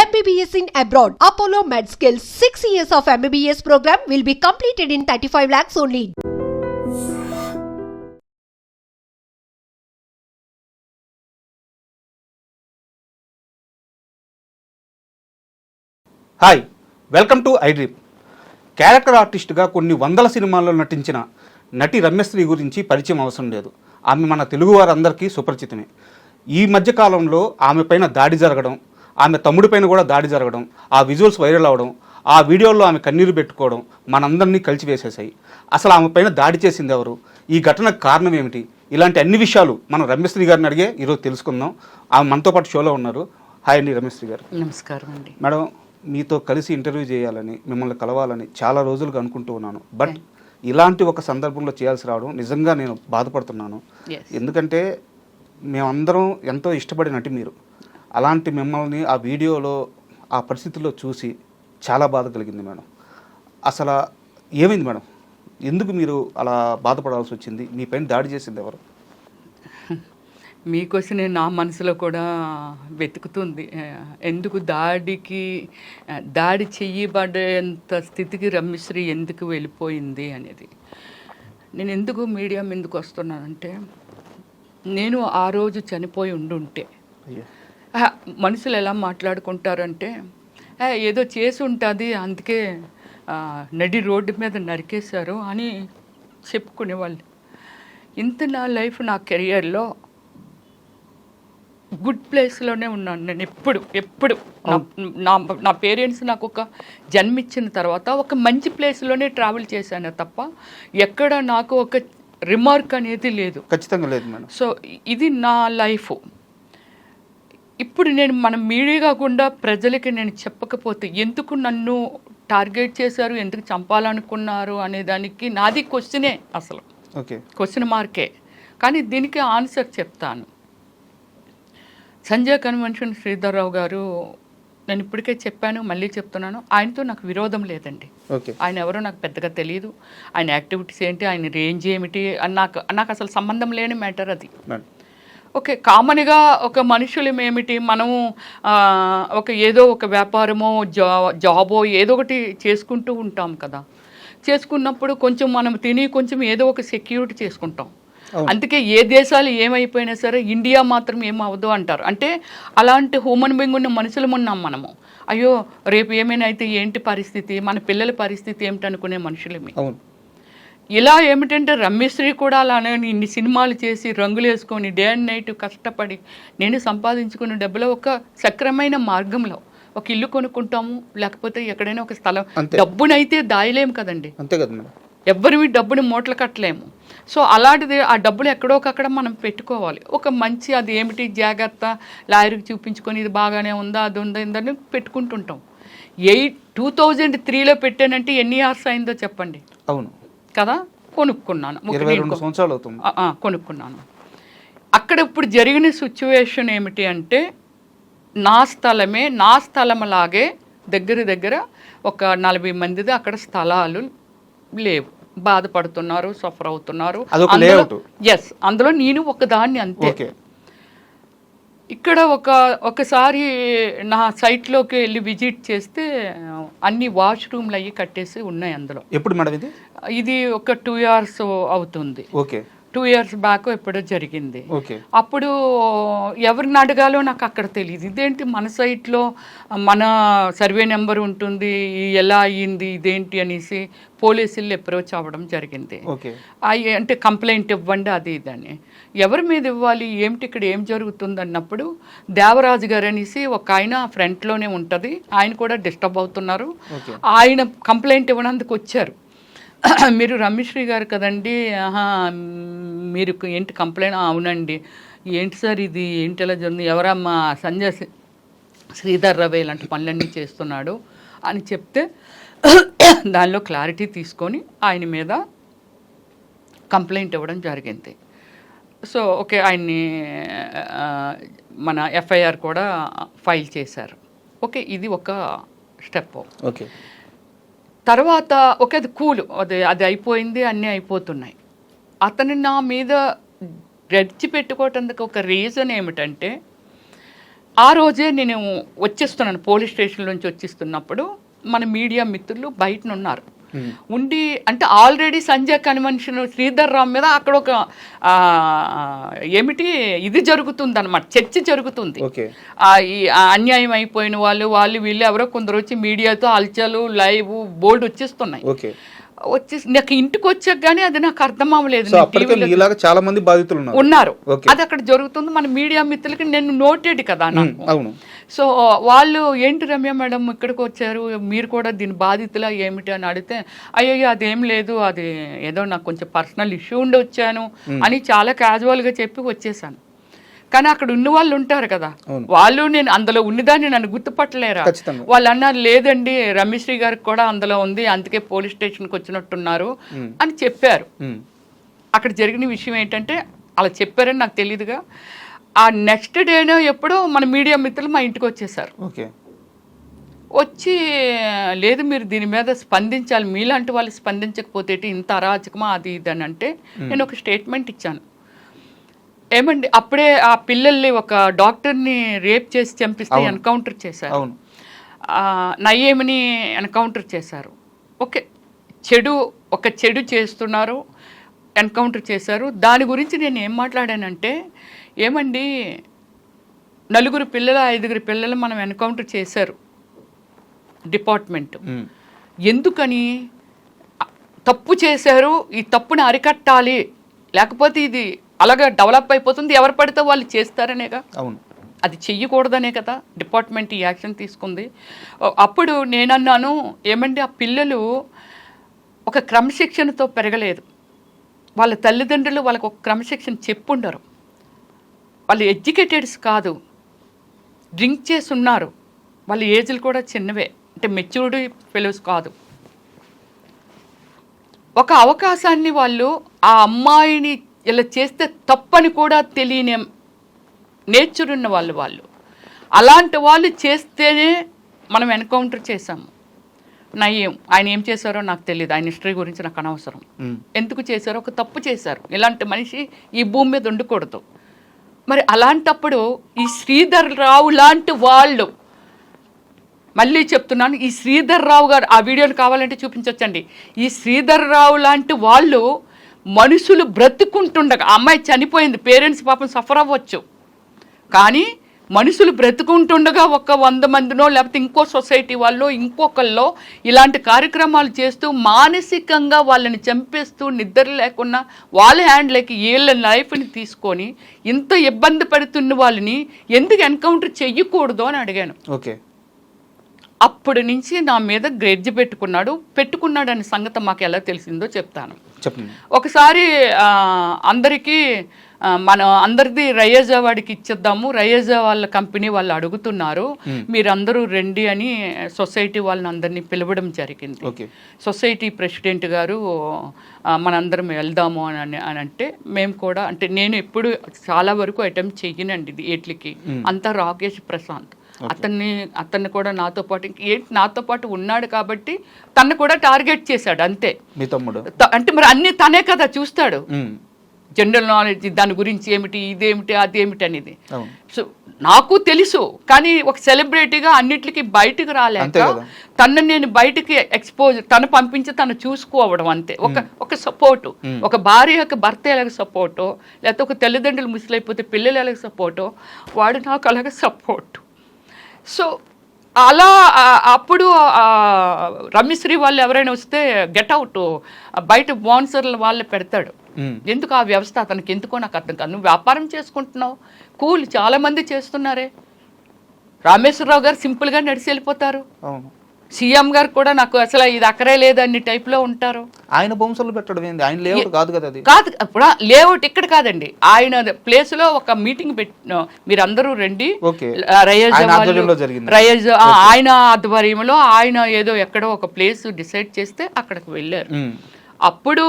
MBBS in abroad. Apollo MedSkill 6 years of MBBS program will be completed in 35 lakhs only. Hi, welcome to iDream. Character ఆర్టిస్ట్గా కొన్ని వందల సినిమాల్లో నటించిన నటి రమ్యశ్రీ గురించి పరిచయం అవసరం లేదు. ఆమె మన తెలుగు వారందరికీ సుపరిచితమే. ఈ మధ్యకాలంలో ఆమె పైన దాడి జరగడం, ఆమె తమ్ముడి పైన కూడా దాడి జరగడం, ఆ విజువల్స్ వైరల్ అవ్వడం, ఆ వీడియోల్లో ఆమె కన్నీరు పెట్టుకోవడం మనందరినీ కలిచివేసేసాయి. అసలు ఆమె పైన దాడి చేసింది ఎవరు, ఈ ఘటనకు కారణం ఏమిటి, ఇలాంటి అన్ని విషయాలు మనం రమ్యశ్రీ గారిని అడిగే ఈరోజు తెలుసుకుందాం. ఆమె మనతో పాటు షోలో ఉన్నారు. హాయ్ అండి రమ్యశ్రీ గారు. నమస్కారం అండి. మేడం, మీతో కలిసి ఇంటర్వ్యూ చేయాలని, మిమ్మల్ని కలవాలని చాలా రోజులుగా అనుకుంటూ ఉన్నాను. బట్ ఇలాంటి ఒక సందర్భంలో చేయాల్సి రావడం నిజంగా నేను బాధపడుతున్నాను. ఎందుకంటే మేమందరం ఎంతో ఇష్టపడే నటి మీరు. అలాంటి మిమ్మల్ని ఆ వీడియోలో ఆ పరిస్థితుల్లో చూసి చాలా బాధ కలిగింది మేడం. అసలు ఏమైంది మేడం? ఎందుకు మీరు అలా బాధపడాల్సి వచ్చింది? మీ పైన దాడి చేసింది ఎవరు? మీకోసం నా మనసులో కూడా వెతుకుతుంది. ఎందుకు దాడి చెయ్యబడేంత స్థితికి రమ్యశ్రీ ఎందుకు వెళ్ళిపోయింది అనేది. నేను ఎందుకు మీడియా ముందుకు వస్తున్నానంటే, నేను ఆ రోజు చనిపోయి ఉండుంటే మనుషులు ఎలా మాట్లాడుకుంటారంటే, ఏదో చేసి ఉంటుంది అందుకే నడి రోడ్డు మీద నరికేశారు అని చెప్పుకునేవాళ్ళు. ఇంత నా లైఫ్, నా కెరియర్లో గుడ్ ప్లేస్లోనే ఉన్నాను నేను. ఎప్పుడు నా పేరెంట్స్ నాకు ఒక జన్మిచ్చిన తర్వాత ఒక మంచి ప్లేస్లోనే ట్రావెల్ చేశాను తప్ప ఎక్కడ నాకు ఒక రిమార్క్ అనేది లేదు. ఖచ్చితంగా లేదు మేడం. సో ఇది నా లైఫ్. ఇప్పుడు నేను మన మీడియా కాకుండా ప్రజలకి నేను చెప్పకపోతే ఎందుకు నన్ను టార్గెట్ చేశారు, ఎందుకు చంపాలనుకున్నారు అనే దానికి నాది క్వశ్చనే, అసలు క్వశ్చన్ మార్కే. కానీ దీనికి ఆన్సర్ చెప్తాను. సంజయ్ కన్వెన్షన్ శ్రీధర్రావు గారు, నేను ఇప్పటికే చెప్పాను, మళ్ళీ చెప్తున్నాను, ఆయనతో నాకు విరోధం లేదండి. ఆయన ఎవరో నాకు పెద్దగా తెలియదు. ఆయన యాక్టివిటీస్ ఏంటి, ఆయన రేంజ్ ఏమిటి అని నాకు అసలు సంబంధం లేని మ్యాటర్ అది. ఓకే, కామన్గా ఒక మనుషులం ఏమిటి, మనము ఏదో ఒక వ్యాపారమో జాబో ఏదో ఒకటి చేసుకుంటూ ఉంటాం కదా. చేసుకున్నప్పుడు కొంచెం మనం తిని కొంచెం ఏదో ఒక సెక్యూరిటీ చేసుకుంటాం. అందుకే ఏ దేశాలు ఏమైపోయినా సరే ఇండియా మాత్రం ఏమవ్వదు అంటారు. అంటే అలాంటి హ్యూమన్ బీయింగ్ ఉన్న మనుషులం ఉన్నాం మనము. అయ్యో రేపు ఏమైనా అయితే ఏంటి పరిస్థితి, మన పిల్లల పరిస్థితి ఏమిటి అనుకునే మనుషులమే. ఇలా ఏమిటంటే రమ్యశ్రీ కూడా అలానే ఇన్ని సినిమాలు చేసి రంగులు వేసుకొని డే అండ్ నైట్ కష్టపడి నేను సంపాదించుకునే డబ్బులో ఒక సక్రమైన మార్గంలో ఒక ఇల్లు కొనుక్కుంటాము, లేకపోతే ఎక్కడైనా ఒక స్థలం. డబ్బునైతే దాయలేము కదండి, అంతే కదా మేడం. ఎవ్వరివి డబ్బుని మూటలు కట్టలేము. సో అలాంటిది ఆ డబ్బులు ఎక్కడోకక్కడ మనం పెట్టుకోవాలి. ఒక మంచి అది ఏమిటి జాగ్రత్త లాయర్కి చూపించుకొని ఇది బాగానే ఉందా, అది ఉందా, ఇందని పెట్టుకుంటుంటాం. 2003లో పెట్టానంటే ఎన్ని ఇయర్స్ అయిందో చెప్పండి. అవును కదా, కొనుక్కున్నాను, 22 సంవత్సరాలు అవుతుంది. కొనుక్కున్నాను. అక్కడ ఇప్పుడు జరిగిన సిచ్యువేషన్ ఏమిటి అంటే, నా స్థలమే, నా స్థలంలాగే దగ్గర ఒక 40 మందిది అక్కడ స్థలాలు లేవు. బాధపడుతున్నారు, సఫర్ అవుతున్నారు. ఎస్, అందులో నేను ఒకదాన్ని అంతే. ఇక్కడ ఒకసారి నా సైట్లోకి వెళ్ళి విజిట్ చేస్తే అన్ని వాష్రూమ్లు అయ్యి కట్టేసి ఉన్నాయి అందులో. ఎప్పుడు మేడం ఇది? ఇది ఒక 2 years అవుతుంది. 2 years బ్యాక్ ఎప్పుడో జరిగింది. అప్పుడు ఎవరిని అడగాలో నాకు అక్కడ తెలియదు. ఇదేంటి మన సైట్లో మన సర్వే నెంబర్ ఉంటుంది, ఎలా అయ్యింది ఇదేంటి అనేసి పోలీసులు అప్రోచ్ అవ్వడం జరిగింది. అంటే కంప్లైంట్ ఇవ్వండి అది ఇదని. ఎవరి మీద ఇవ్వాలి, ఏమిటి ఇక్కడ ఏం జరుగుతుంది అన్నప్పుడు దేవరాజు గారు అనేసి ఒక ఆయన ఫ్రంట్లోనే ఉంటుంది, ఆయన కూడా డిస్టర్బ్ అవుతున్నారు. ఆయన కంప్లైంట్ ఇవ్వడానికి వచ్చారు. మీరు రమ్యశ్రీ గారు కదండి, మీరు ఏంటి కంప్లైంట్? అవునండి. ఏంటి సార్ ఇది, ఏంటి ఎలా జరిగింది, ఎవరమ్మా? సంజయ్ శ్రీధర్రావు ఇలాంటి పనులన్నీ చేస్తున్నాడు అని చెప్తే దానిలో క్లారిటీ తీసుకొని ఆయన మీద కంప్లైంట్ ఇవ్వడం జరిగింది. సో ఓకే, ఆయన్ని మన ఎఫ్ఐఆర్ కూడా ఫైల్ చేశారు. ఓకే, ఇది ఒక స్టెప్. ఓకే, తర్వాత అది కూల్, అది అయిపోయింది, అన్నీ అయిపోతున్నాయి. అతను నా మీద రెచ్చి పెట్టుకోవటానికి ఒక రీజన్ ఏమిటంటే, ఆ రోజే నేను వచ్చేస్తున్నాను, పోలీస్ స్టేషన్ నుంచి వచ్చేస్తున్నప్పుడు మన మీడియా మిత్రులు బయట ఉన్నారు. ఉండి అంటే ఆల్రెడీ సంజయ్ కన్వెన్షన్ శ్రీధర్ రావు మీద అక్కడ ఒక ఏమిటి ఇది జరుగుతుంది అనమాట, చర్చ జరుగుతుంది. ఈ అన్యాయం అయిపోయిన వాళ్ళు వీళ్ళు ఎవరో కొందరు వచ్చి మీడియాతో అల్చలు లైవ్ బోర్డు వచ్చేస్తున్నాయి. వచ్చేసి నాకు ఇంటికి వచ్చాక గానీ అది నాకు అర్థం అవ్వలేదు. చాలా మంది బాధితులు ఉన్నారు, అది అక్కడ జరుగుతుంది. మన మీడియా మిత్రులకి నేను నోటెడ్ కదా నాకు. సో వాళ్ళు ఏంటి రమ్య మేడం ఇక్కడికి వచ్చారు, మీరు కూడా దీని బాధితులా ఏమిటి అని అడిగితే అయ్యో అదేం లేదు, అది ఏదో నాకు కొంచెం పర్సనల్ ఇష్యూ ఉండి వచ్చాను అని చాలా క్యాజువల్గా చెప్పి వచ్చేసాను. కానీ అక్కడ ఉన్న వాళ్ళు ఉంటారు కదా, వాళ్ళు నేను అందులో ఉన్నదాన్ని నన్ను గుర్తుపట్టలేరా. వాళ్ళు అన్నారు లేదండి రమ్యశ్రీ గారికి కూడా అందులో ఉంది, అందుకే పోలీస్ స్టేషన్కి వచ్చినట్టున్నారు అని చెప్పారు. అక్కడ జరిగిన విషయం ఏంటంటే అలా చెప్పారని నాకు తెలియదుగా. ఆ నెక్స్ట్ డేనో ఎప్పుడో మన మీడియా మిత్రులు మా ఇంటికి వచ్చేసారు. వచ్చి లేదు మీరు దీని మీద స్పందించాలి, మీలాంటి వాళ్ళు స్పందించకపోతే ఇంత అరాచకమా అది ఇది అని అంటే నేను ఒక స్టేట్మెంట్ ఇచ్చాను. ఏమండి అప్పుడే ఆ పిల్లల్ని ఒక డాక్టర్ని రేప్ చేసి చంపిస్తే ఎన్కౌంటర్ చేశారు, నయ్యేమిని ఎన్కౌంటర్ చేశారు. ఒక చెడు చేస్తున్నారు, ఎన్కౌంటర్ చేశారు. దాని గురించి నేను ఏం మాట్లాడానంటే ఏమండి 4 పిల్లలు 5 పిల్లలు మనం ఎన్కౌంటర్ చేశారు డిపార్ట్మెంట్, ఎందుకని తప్పు చేశారు, ఈ తప్పుని అరికట్టాలి, లేకపోతే ఇది అలాగా డెవలప్ అయిపోతుంది, ఎవరు పడితే వాళ్ళు చేస్తారనేగా. అవును, అది చెయ్యకూడదనే కదా డిపార్ట్మెంట్ ఈ యాక్షన్ తీసుకుంది. అప్పుడు నేనన్నాను ఏమంటే ఆ పిల్లలు ఒక క్రమశిక్షణతో పెరగలేదు, వాళ్ళ తల్లిదండ్రులు వాళ్ళకు ఒక క్రమశిక్షణ చెప్పుండరు, వాళ్ళు ఎడ్యుకేటెడ్స్ కాదు, డ్రింక్ చేసి ఉన్నారు, వాళ్ళ ఏజ్లు కూడా చిన్నవే, అంటే మెచ్యూర్డ్ ఫెలోస్ కాదు. ఒక అవకాశాన్ని వాళ్ళు ఆ అమ్మాయిని ఇలా చేస్తే తప్పని కూడా తెలియని నేచర్ ఉన్న వాళ్ళు అలాంటి వాళ్ళు చేస్తేనే మనం ఎన్కౌంటర్ చేసాము. నయ్యం ఆయన ఏం చేశారో నాకు తెలియదు, ఆయన హిస్టరీ గురించి నాకు అనవసరం. ఎందుకు చేశారో ఒక తప్పు చేశారు, ఇలాంటి మనిషి ఈ భూమి మీద ఉండకూడదు. మరి అలాంటప్పుడు ఈ శ్రీధర్ రావు లాంటి వాళ్ళు, మళ్ళీ చెప్తున్నాను, ఈ శ్రీధర్ రావు గారు ఆ వీడియోని కావాలంటే చూపించవచ్చండి, ఈ శ్రీధర్ రావు లాంటి వాళ్ళు మనుషులు బ్రతుకుంటుండగా, అమ్మాయి చనిపోయింది, పేరెంట్స్ పాపం సఫర్ అవ్వచ్చు, కానీ మనుషులు బ్రతుకుంటుండగా ఒక 100 మందినో లేకపోతే ఇంకో సొసైటీ వాళ్ళు ఇంకొకళ్ళో ఇలాంటి కార్యక్రమాలు చేస్తూ మానసికంగా వాళ్ళని చంపేస్తూ నిద్ర లేకుండా వాళ్ళ హ్యాండ్లకి వీళ్ళ లైఫ్ని తీసుకొని ఇంత ఇబ్బంది పడుతున్న వాళ్ళని ఎందుకు ఎన్కౌంటర్ చెయ్యకూడదు అని అడిగాను. అప్పటి నుంచి నా మీద గ్రెడ్జ్ పెట్టుకున్నాడనే సంగతి మాకు ఎలా తెలిసిందో చెప్తాను. ఒకసారి అందరికీ అందరిది రయేజా వాడికి ఇచ్చేద్దాము, రయేజా వాళ్ళ కంపెనీ వాళ్ళు అడుగుతున్నారు, మీరందరూ రండి అని సొసైటీ వాళ్ళని అందరినీ పిలవడం జరిగింది. సొసైటీ ప్రెసిడెంట్ గారు మనందరం వెళ్దాము అని అంటే మేము కూడా, అంటే నేను ఎప్పుడు చాలా వరకు అటెంప్ట్ చెయ్యనండి వీటికి, అంతా రాకేష్ ప్రశాంత్ అతన్ని కూడా నాతో పాటు ఉన్నాడు కాబట్టి తను కూడా టార్గెట్ చేశాడు అంతే. మీ తమ్ముడు అంటే మరి అన్ని తనే కదా చూస్తాడు, జనరల్ నాలెడ్జ్ దాని గురించి ఏమిటి, ఇదేమిటి, అదేమిటి అనేది. సో నాకు తెలుసు, కానీ ఒక సెలబ్రిటీగా అన్నిటికీ బయటకు రాలేక తను నేను బయటికి ఎక్స్పోజ్, తను పంపించి తను చూసుకోవడం అంతే. ఒక సపోర్టు, ఒక భార్య యొక్క భర్త ఎలాగ సపోర్టో, లేకపోతే ఒక తల్లిదండ్రులు ముసలైపోతే పిల్లలు ఎలాగ సపోర్టో, వాడు నాకు అలాగ సపోర్టు. సో అలా అప్పుడు రమ్యశ్రీ వాళ్ళు ఎవరైనా వస్తే గెట్ అవుట్, బయట స్పాన్సర్లు వాళ్ళే పెడతాడు. ఎందుకు ఆ వ్యవస్థ అతనికి ఎందుకో నాకు అర్థం కాదు. నువ్వు వ్యాపారం చేసుకుంటున్నావు, కూల్ చాలా మంది చేస్తున్నారే. రామేశ్వరరావు గారు సింపుల్గా నడిచి వెళ్ళిపోతారు, సీఎం గారు కూడా నాకు అసలు ఇది అక్కడే లేదని టైప్లో ఉంటారు. ఆయన బొమ్మలు పెట్టడం ఏంది, ఆయన లేఅవుట్ కాదు కదా, అది కాదు. ఇప్పుడు లేఅవుట్ ఇక్కడ కాదండి, ఆయన ప్లేస్ లో ఒక మీటింగ్ పెట్టిన, మీరు అందరూ రండి, రయేజ్ ఆయన ఆధ్వర్యంలో ఆయన ఏదో ఎక్కడో ఒక ప్లేస్ డిసైడ్ చేస్తే అక్కడికి వెళ్ళారు. అప్పుడు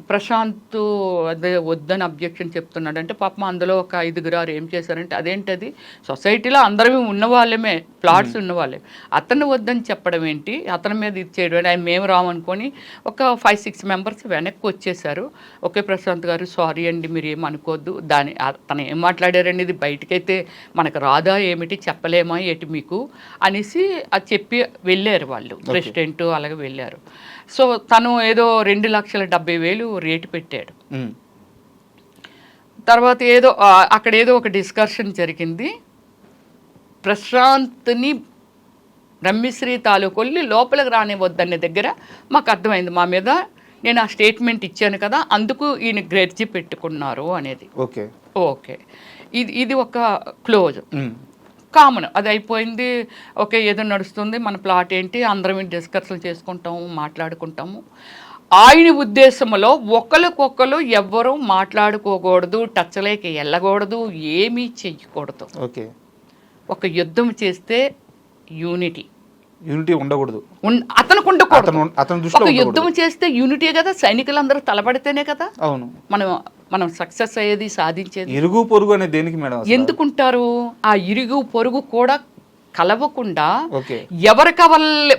ప్రశాంత్ అదే వద్దని అబ్జెక్షన్ చెప్తున్నాడు అంటే పాపం అందులో ఒక 5 ఏం చేశారంటే అదేంటది సొసైటీలో అందరూ ఉన్నవాళ్ళమే ప్లాట్స్ ఉన్నవాళ్ళే అతను వద్దని చెప్పడం ఏంటి అతని మీద ఇది చేయడం ఆయన మేము రామనుకొని ఒక 5-6 మెంబర్స్ వెనక్కి వచ్చేసారు. ఓకే ప్రశాంత్ గారు సారీ అండి మీరు ఏమనుకోవద్దు దాని తను ఏం మాట్లాడారండి ఇది బయటకైతే మనకు రాదా ఏమిటి చెప్పలేమా ఏటి మీకు అనేసి అది చెప్పి వెళ్ళారు వాళ్ళు ప్రెసిడెంట్ అలాగే వెళ్ళారు. సో తను ఏదో 2,70,000 రేటు పెట్టాడు. తర్వాత ఏదో అక్కడ ఏదో ఒక డిస్కషన్ జరిగింది. ప్రశాంత్ని రమ్యశ్రీ తాలూకొల్లి లోపలికి రానివద్దనే దగ్గర మాకు అర్థమైంది మా మీద నేను ఆ స్టేట్మెంట్ ఇచ్చాను కదా అందుకు ఈయన గ్రెడ్జి పెట్టుకున్నారు అనేది. ఓకే ఓకే ఇది ఒక క్లోజ్ కామన్ అది అయిపోయింది. ఓకే ఏదో నడుస్తుంది మన ప్లాట్ ఏంటి అందరం డిస్కషన్ చేసుకుంటాము మాట్లాడుకుంటాము. ఆయన ఉద్దేశంలో ఒకరికొకరు ఎవ్వరూ మాట్లాడుకోకూడదు టచ్లోకి వెళ్ళకూడదు ఏమీ చెయ్యకూడదు. ఓకే ఒక యుద్ధం చేస్తే యూనిటీ ఉండకూడదు అతనికి ఉండకూడదు. ఒక యుద్ధం చేస్తే యూనిటీ కదా సైనికులందరూ తలపడితేనే కదా అవును మనం సక్సెస్ అయ్యేది సాధించేది. ఇరుగు పొరుగు అనేది దేనికి మేడం ఎందుకుంటారు ఆ ఇరుగు పొరుగు కూడా కలవకుండా ఎవరికి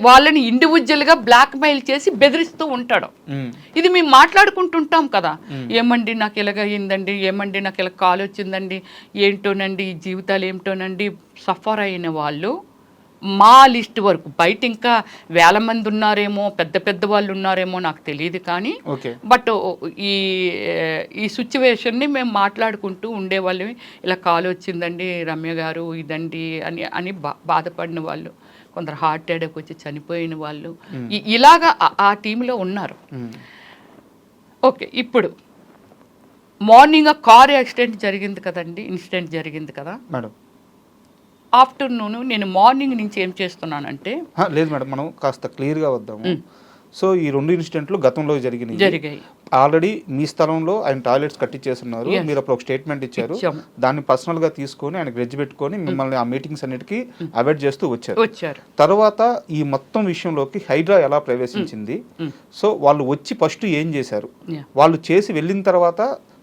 వాళ్ళని ఇండివిజువల్ గా బ్లాక్ మెయిల్ చేసి బెదిరిస్తూ ఉంటాడు. ఇది మేము మాట్లాడుకుంటుంటాం కదా ఏమండి నాకు ఇలాగ అయిందండి ఏమండి నాకు ఇలా కాల్ వచ్చిందండి ఏంటోనండి ఈ జీవితాలు ఏమిటోనండి సఫర్ అయిన వాళ్ళు మా లిస్ట్ వరకు బయట ఇంకా 1000 మంది ఉన్నారేమో పెద్ద పెద్ద వాళ్ళు ఉన్నారేమో నాకు తెలియదు కానీ బట్ ఈ సిచ్యువేషన్ని మేము మాట్లాడుకుంటూ ఉండేవాళ్ళం. ఇలా కాల్ వచ్చిందండి రమ్య గారు ఇదండి అని బాధపడిన వాళ్ళు కొందరు హార్ట్ అటాక్ వచ్చి చనిపోయిన వాళ్ళు ఇలాగా ఆ టీంలో ఉన్నారు. ఓకే ఇప్పుడు మార్నింగ్ కార్ యాక్సిడెంట్ జరిగింది కదండి ఇన్సిడెంట్ జరిగింది కదా మేడం. ఆఫ్టర్నూన్ నేను మార్నింగ్ నుంచి ఏం చేస్తున్నానంటే లేదు మేడం మనం కాస్త క్లియర్గా వద్దాము. సో ఈ 2 ఇన్సిడెంట్లు గతంలో జరిగాయి. ఆల్రెడీ మీ స్థలంలో ఆయన టాయిలెట్స్ కట్టించేస్తున్నారు మీరు అప్పుడు ఒక స్టేట్మెంట్ ఇచ్చారు దాన్ని పర్సనల్ గా తీసుకొని ఆయన గ్రెడ్జ్ పెట్టుకొని మిమ్మల్ని ఆ మీటింగ్స్ అన్నిటికీ అవాయిడ్ చేస్తూ వచ్చారు. తర్వాత ఈ మొత్తం విషయంలోకి హైడ్రా ఎలా ప్రవేశించింది సో వాళ్ళు వచ్చి ఫస్ట్ ఏం చేశారు వాళ్ళు చేసి వెళ్ళిన తర్వాత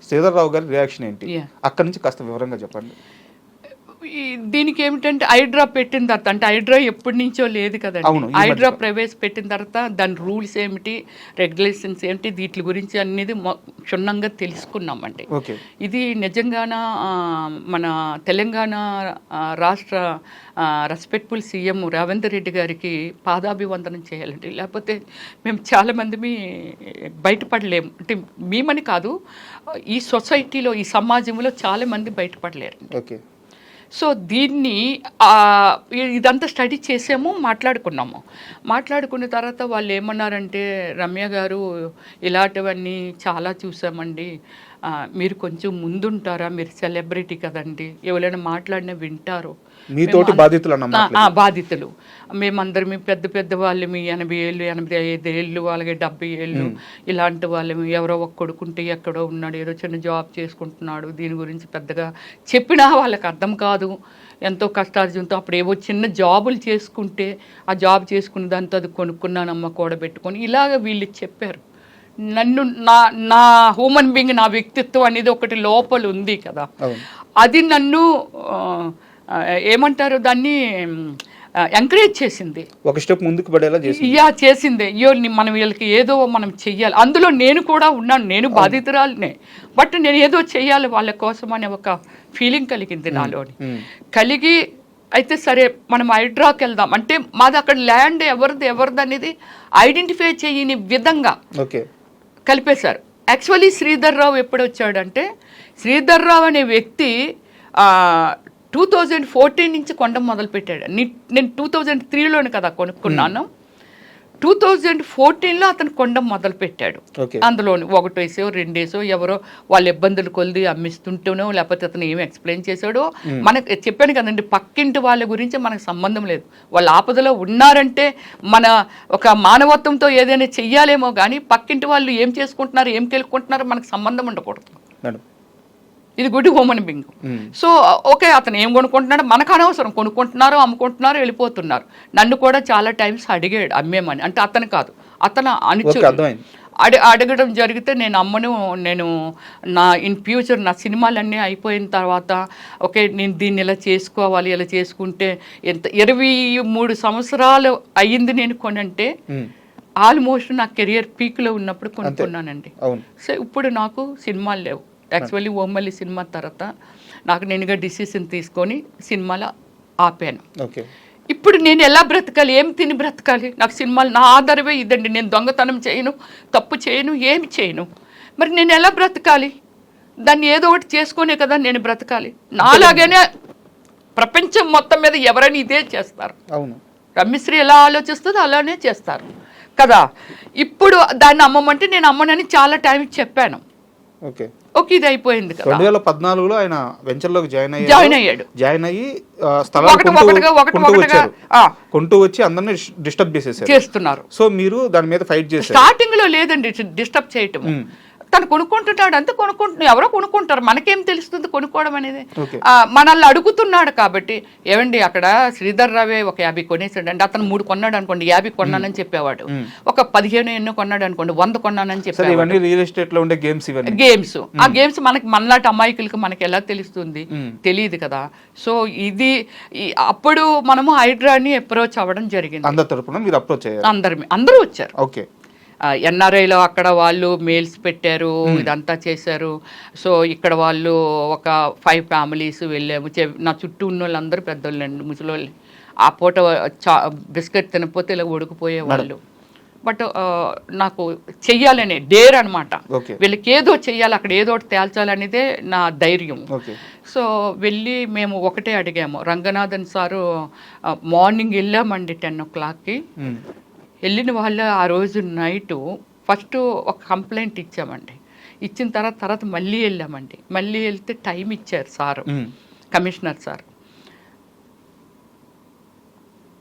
శ్రీధర్రావు గారి రియాక్షన్ ఏంటి అక్కడి నుంచి కాస్త వివరంగా చెప్పండి. దీనికి ఏమిటంటే హైడ్రా పెట్టిన తర్వాత అంటే హైడ్రా ఎప్పటి నుంచో లేదు కదండి. హైడ్రా ప్రవేశపెట్టిన తర్వాత దాని రూల్స్ ఏమిటి రెగ్యులేషన్స్ ఏమిటి వీటి గురించి అనేది క్షుణ్ణంగా తెలుసుకున్నామండి. ఇది నిజంగాన మన తెలంగాణ రాష్ట్ర రెస్పెక్ట్ఫుల్ సీఎం రేవంత్ రెడ్డి గారికి పాదాభివందనం చేయాలండి. లేకపోతే మేము చాలామంది బయటపడలేము అంటే మేమని కాదు ఈ సొసైటీలో ఈ సమాజంలో చాలామంది బయటపడలేరు. సో దీన్ని ఇదంతా స్టడీ చేసాము మాట్లాడుకున్న తర్వాత వాళ్ళు ఏమన్నారంటే రమ్య గారు ఇలాంటివన్నీ చాలా చూసామండి మీరు కొంచెం ముందుంటారా మీరు సెలబ్రిటీ కదండి ఎవరైనా మాట్లాడినా వింటారు మీతోటి బాధితులు మేమందరం పెద్ద పెద్ద వాళ్ళమి 80 ఏళ్ళు 85 ఏళ్ళు అలాగే 70 ఏళ్ళు ఇలాంటి వాళ్ళమి ఎవరో ఒక కొడుకుంటే ఎక్కడో ఉన్నాడు ఏదో చిన్న జాబ్ చేసుకుంటున్నాడు దీని గురించి పెద్దగా చెప్పినా వాళ్ళకి అర్థం కాదు ఎంతో కష్టార్జంతో అప్పుడు ఏవో చిన్న జాబులు చేసుకుంటే ఆ జాబ్ చేసుకున్న దాంతో అది కొనుక్కున్నానమ్మ కూడబెట్టుకొని ఇలాగ వీళ్ళు చెప్పారు. నన్ను నా హ్యూమన్ బీయింగ్ నా వ్యక్తిత్వం అనేది ఒకటి లోపల ఉంది కదా అది నన్ను ఏమంటారు దాన్ని ఎంకరేజ్ చేసింది ఒక స్టెప్ ముందుకు పడేలా చేసింది. అయ్యో మనం వీళ్ళకి ఏదో మనం చెయ్యాలి అందులో నేను కూడా ఉన్నాను నేను బాధితురాలనే బట్ నేను ఏదో చెయ్యాలి వాళ్ళ కోసం అనే ఒక ఫీలింగ్ కలిగింది నాలోని కలిగి అయితే సరే మనం హైడ్రాకి వెళ్దాం అంటే మాది అక్కడ ల్యాండ్ ఎవరిది అనేది ఐడెంటిఫై చేయని విధంగా కలిపేశారు. యాక్చువల్లీ శ్రీధర్రావు ఎప్పుడు వచ్చాడంటే శ్రీధర్రావు అనే వ్యక్తి 2014 నుంచి కొనడం మొదలుపెట్టాడు. నేను 2003లోనే కదా కొనుక్కున్నాను 2014లో అతను కొనడం మొదలుపెట్టాడు. అందులోని 1 వేసో 2 వేసో ఎవరో వాళ్ళ ఇబ్బందులు కొలిది అమ్మిస్తుంటేనో లేకపోతే అతను ఏమి ఎక్స్ప్లెయిన్ చేశాడో మనకు చెప్పాను కదండి పక్కింటి వాళ్ళ గురించి మనకు సంబంధం లేదు వాళ్ళ ఆపదలో ఉన్నారంటే మన ఒక మానవత్వంతో ఏదైనా చెయ్యాలేమో కానీ పక్కింటి వాళ్ళు ఏం చేసుకుంటున్నారు ఏం కెలుక్కుంటున్నారో మనకు సంబంధం ఉండకూడదు. ఇది good human being. So okay అతను ఏం కొనుక్కుంటున్నాడో మనకు అనవసరం కొనుక్కుంటున్నారో అమ్ముకుంటున్నారో వెళ్ళిపోతున్నారు. నన్ను కూడా చాలా టైమ్స్ అడిగాడు అమ్మేమని అంటే అతను కాదు అతను అనుచరుడు అడగడం జరిగితే నేను అమ్మను, నేను నా ఇన్ ఫ్యూచర్ నా సినిమాలన్నీ అయిపోయిన తర్వాత ఓకే నేను దీన్ని ఇలా చేసుకోవాలి, ఇలా చేసుకుంటే ఎంత 23 సంవత్సరాలు అయ్యింది నేను కొనంటే ఆల్మోస్ట్ నా కెరియర్ పీక్లో ఉన్నప్పుడు కొనుక్కున్నానండి. సో ఇప్పుడు నాకు సినిమాలు లేవు. యాక్చువల్లీ ఓమల్లి సినిమా తర్వాత నాకు నేనుగా డిసిషన్ తీసుకొని సినిమాలో ఆపాను. ఇప్పుడు నేను ఎలా బ్రతకాలి, ఏం తిని బ్రతకాలి? నాకు సినిమాలు నా ఆధారమే ఇదండి. నేను దొంగతనం చేయను, తప్పు చేయను, ఏమి చేయను. మరి నేను ఎలా బ్రతకాలి? దాన్ని ఏదో ఒకటి చేసుకునే కదా నేను బ్రతకాలి. నాలాగానే ప్రపంచం మొత్తం మీద ఎవరైనా ఇదే చేస్తారు. అవును, రమ్యశ్రీ ఎలా ఆలోచిస్తుందో అలానే చేస్తారు కదా. ఇప్పుడు దాన్ని అమ్మమంటే నేను అమ్మనని చాలా టైం చెప్పాను. ఓకే, ఇది అయిపోయింది కదా. 2014లో ఆయన వెంచర్లోకి జాయిన్ అయ్యాడు. జాయిన్ అయ్యి కొంటూ వచ్చి అందరినీ డిస్టర్బ్ చేస్తున్నారు. సో మీరు దాని మీద ఫైట్ చేశారు. స్టార్టింగ్ లో లేదండి డిస్టర్బ్ చేయటం. తను కొనుక్కుంటున్నాడు అంతే, ఎవరో కొనుక్కుంటారు, మనకేం తెలుస్తుంది కొనుక్కోవడం అనేది. మనల్ని అడుగుతున్నాడు కాబట్టి. ఏమండి అక్కడ శ్రీధర్ రావే ఒక 50 కొనేసాడు అండి, అతను 3 కొన్నాడు అనుకోండి, 50 కొన్నానని చెప్పేవాడు. ఒక 15 ఎన్నో కొన్నాడు అనుకోండి, 100 కొన్నానని చెప్పేవాడు. రియల్ ఎస్టేట్ లో ఉండే గేమ్స్. ఆ గేమ్స్ మనలాంటి అమాయకులకు మనకి ఎలా తెలుస్తుంది? తెలియదు కదా. సో ఇది అప్పుడు మనము హైడ్రాని అప్రోచ్ అవ్వడం జరిగింది. అందరూ వచ్చారు. ఓకే, ఎన్ఆర్ఐలో అక్కడ వాళ్ళు మెయిల్స్ పెట్టారు, ఇదంతా చేశారు. సో ఇక్కడ వాళ్ళు ఒక 5 ఫ్యామిలీస్ వెళ్ళాము. నా చుట్టూ ఉన్న వాళ్ళందరూ పెద్దోళ్ళండి, ముసలోళ్ళు. ఆ పూట బిస్కెట్ తినకపోతే ఇలా ఉడికిపోయేవాళ్ళు. బట్ నాకు చెయ్యాలనే డేర్ అనమాట. వీళ్ళకి ఏదో చెయ్యాలి, అక్కడ ఏదో ఒకటి తేల్చాలనేదే నా ధైర్యం. సో వెళ్ళి మేము ఒకటే అడిగాము. రంగనాథన్ సారు మార్నింగ్ వెళ్ళామండి 10 o'clockకి. వెళ్ళిన వాళ్ళు ఆ రోజు నైటు ఫస్ట్ ఒక కంప్లైంట్ ఇచ్చామండి. ఇచ్చిన తర్వాత మళ్ళీ వెళ్ళామండి. మళ్ళీ వెళ్తే టైం ఇచ్చారు సారు, కమిషనర్ సార్.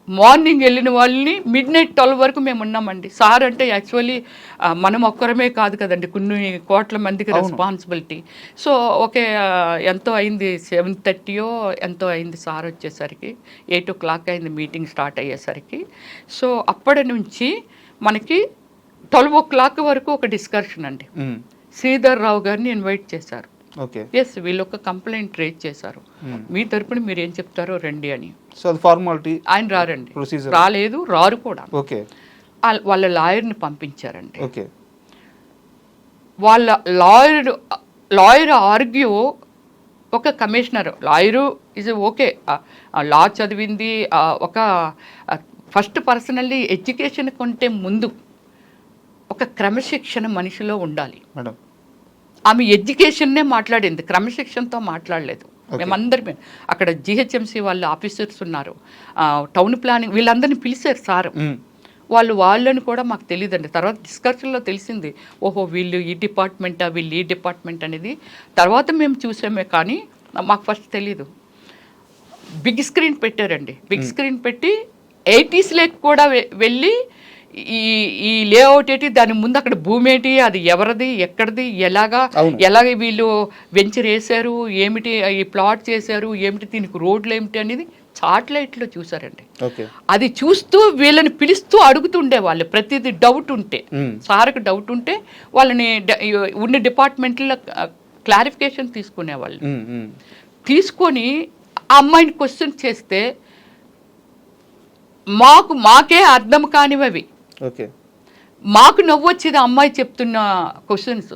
మార్నింగ్ వెళ్ళిన వాళ్ళని midnight 12 వరకు మేము ఉన్నామండి. సార్ అంటే యాక్చువల్లీ మనం ఒక్కరమే కాదు కదండి, కొన్ని కోట్ల మందికి రెస్పాన్సిబిలిటీ. సో ఓకే, ఎంతో అయింది, 7:30 ఎంతో అయింది సార్ వచ్చేసరికి. 8 o'clock అయింది మీటింగ్ స్టార్ట్ అయ్యేసరికి. సో అప్పటి నుంచి మనకి 12 o'clock వరకు ఒక డిస్కషన్ అండి. శ్రీధర్ రావు గారిని ఇన్వైట్ చేశారు. ఎస్, వీళ్ళు ఒక కంప్లైంట్ రేజ్ చేశారు, మీ తరపున మీరు ఏం చెప్తారో రండి అని. ఫార్మాలిటీ. ఆయన రారండి, రాలేదు, రారు కూడా. వాళ్ళ లాయర్ని పంపించారండి. వాళ్ళ లాయర్ ఆర్గ్యూ, ఒక కమిషనర్ లాయరు ఇస్ ఓకే, లా చదివింది, ఒక ఫస్ట్ పర్సనల్లీ ఎడ్యుకేషన్ కంటే ముందు ఒక క్రమశిక్షణ మనిషిలో ఉండాలి. ఆమె ఎడ్యుకేషన్నే మాట్లాడింది, క్రమశిక్షణతో మాట్లాడలేదు. మేమందరం అక్కడ జిహెచ్ఎంసీ వాళ్ళు ఆఫీసర్స్ ఉన్నారు, టౌన్ ప్లానింగ్ వీళ్ళందరినీ పిలిచారు సార్. వాళ్ళని కూడా మాకు తెలియదండి. తర్వాత డిస్కషన్లో తెలిసింది, ఓహో వీళ్ళు ఈ డిపార్ట్మెంటా, వీళ్ళు ఈ డిపార్ట్మెంట్ అనేది తర్వాత మేము చూసామే, కానీ మాకు ఫస్ట్ తెలీదు. బిగ్ స్క్రీన్ పెట్టారండి. బిగ్ స్క్రీన్ పెట్టి 80s కూడా వెళ్ళి ఈ లేఅవుట్ ఏంటి, దాని ముందు అక్కడ భూమి ఏంటి, అది ఎవరిది, ఎక్కడిది, ఎలాగ వీళ్ళు వెంచర్ వేశారు, ఏమిటి ఈ ప్లాట్ చేశారు, ఏమిటి దీనికి రోడ్లు ఏమిటి అనేది చాట్లైట్లో చూసారండి. అది చూస్తూ వీళ్ళని పిలుస్తూ అడుగుతుండే వాళ్ళు, ప్రతిదీ డౌట్ ఉంటే, సార్కి డౌట్ ఉంటే వాళ్ళని ఉన్న డిపార్ట్మెంట్లో క్లారిఫికేషన్ తీసుకునేవాళ్ళు. తీసుకొని ఆ అమ్మాయిని క్వశ్చన్ చేస్తే మాకే అర్థం కానివి. మాకు నవ్వొచ్చేది అమ్మాయి చెప్తున్న క్వశ్చన్స్.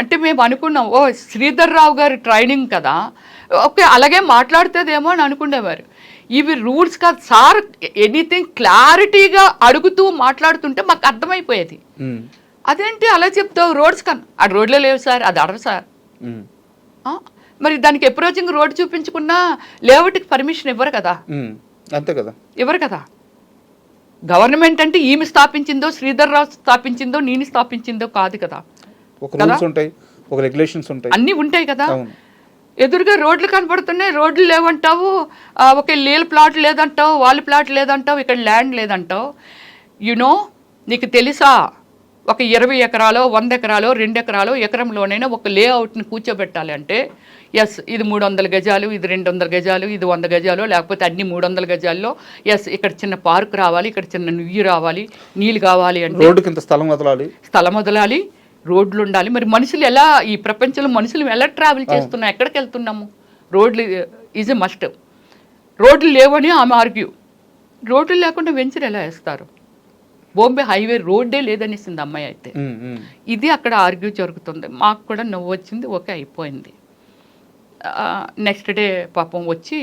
అంటే మేము అనుకున్నాం, ఓ శ్రీధర్ రావు గారి ట్రైనింగ్ కదా, ఓకే అలాగే మాట్లాడుతుందేమో అని అనుకునేవారు. ఇవి రూల్స్ కాదు సార్, ఎనీథింగ్ క్లారిటీగా అడుగుతూ మాట్లాడుతుంటే మాకు అర్థమైపోయేది. అదేంటి అలా చెప్తావు, రోడ్స్ కన్నా ఆ రోడ్లో లేవు సార్, అది అడరు సార్. మరి దానికి అప్రోచింగ్ రోడ్ చూపించుకున్నా లేఅవుట్కి పర్మిషన్ ఇవ్వరు కదా. అంతే కదా, ఇవ్వరు కదా. గవర్నమెంట్ అంటే ఈమె స్థాపించిందో, శ్రీధర్ రావు స్థాపించిందో, నేను స్థాపించిందో కాదు కదా. అన్నీ ఉంటాయి కదా. ఎదురుగా రోడ్లు కనపడుతున్నాయి, రోడ్లు లేవంటావు, ఒక నీళ్ళ ప్లాట్ లేదంటావు, వాళ్ళ ప్లాట్ లేదంటావు, ఇక్కడ ల్యాండ్ లేదంటావు. యునో నీకు తెలుసా, ఒక 20 ఎకరాలో 100 ఎకరాలో 2 ఎకరాలో ఎకరంలోనైనా ఒక లేఅవుట్ని కూర్చోబెట్టాలి అంటే ఎస్ ఇది 300 గజాలు, ఇది 200 గజాలు, ఇది 100 గజాలు, లేకపోతే అన్ని 300 గజాల్లో ఎస్ ఇక్కడ చిన్న పార్క్ రావాలి, ఇక్కడ చిన్న నుయ్యి రావాలి, నీళ్ళు కావాలి అంటే రోడ్డుకి ఇంత స్థలం వదలాలి, రోడ్లు ఉండాలి. మరి మనుషులు ఎలా, ఈ ప్రపంచంలో మనుషులు ఎలా ట్రావెల్ చేస్తున్నాం, ఎక్కడికి వెళ్తున్నాము? రోడ్లు ఈజ్ ఎ మస్ట్. రోడ్లు లేవని ఆమె ఆర్గ్యూ. రోడ్లు లేకుండా వెంచర్ ఎలా వేస్తారు? బాంబే హైవే రోడ్డే లేదనేసింది అమ్మాయి అయితే. ఇది అక్కడ ఆర్గ్యూ జరుగుతుంది. మాకు కూడా నవ్వు వచ్చింది, ఓకే అయిపోయింది. నెక్స్ట్ డే పాపం వచ్చి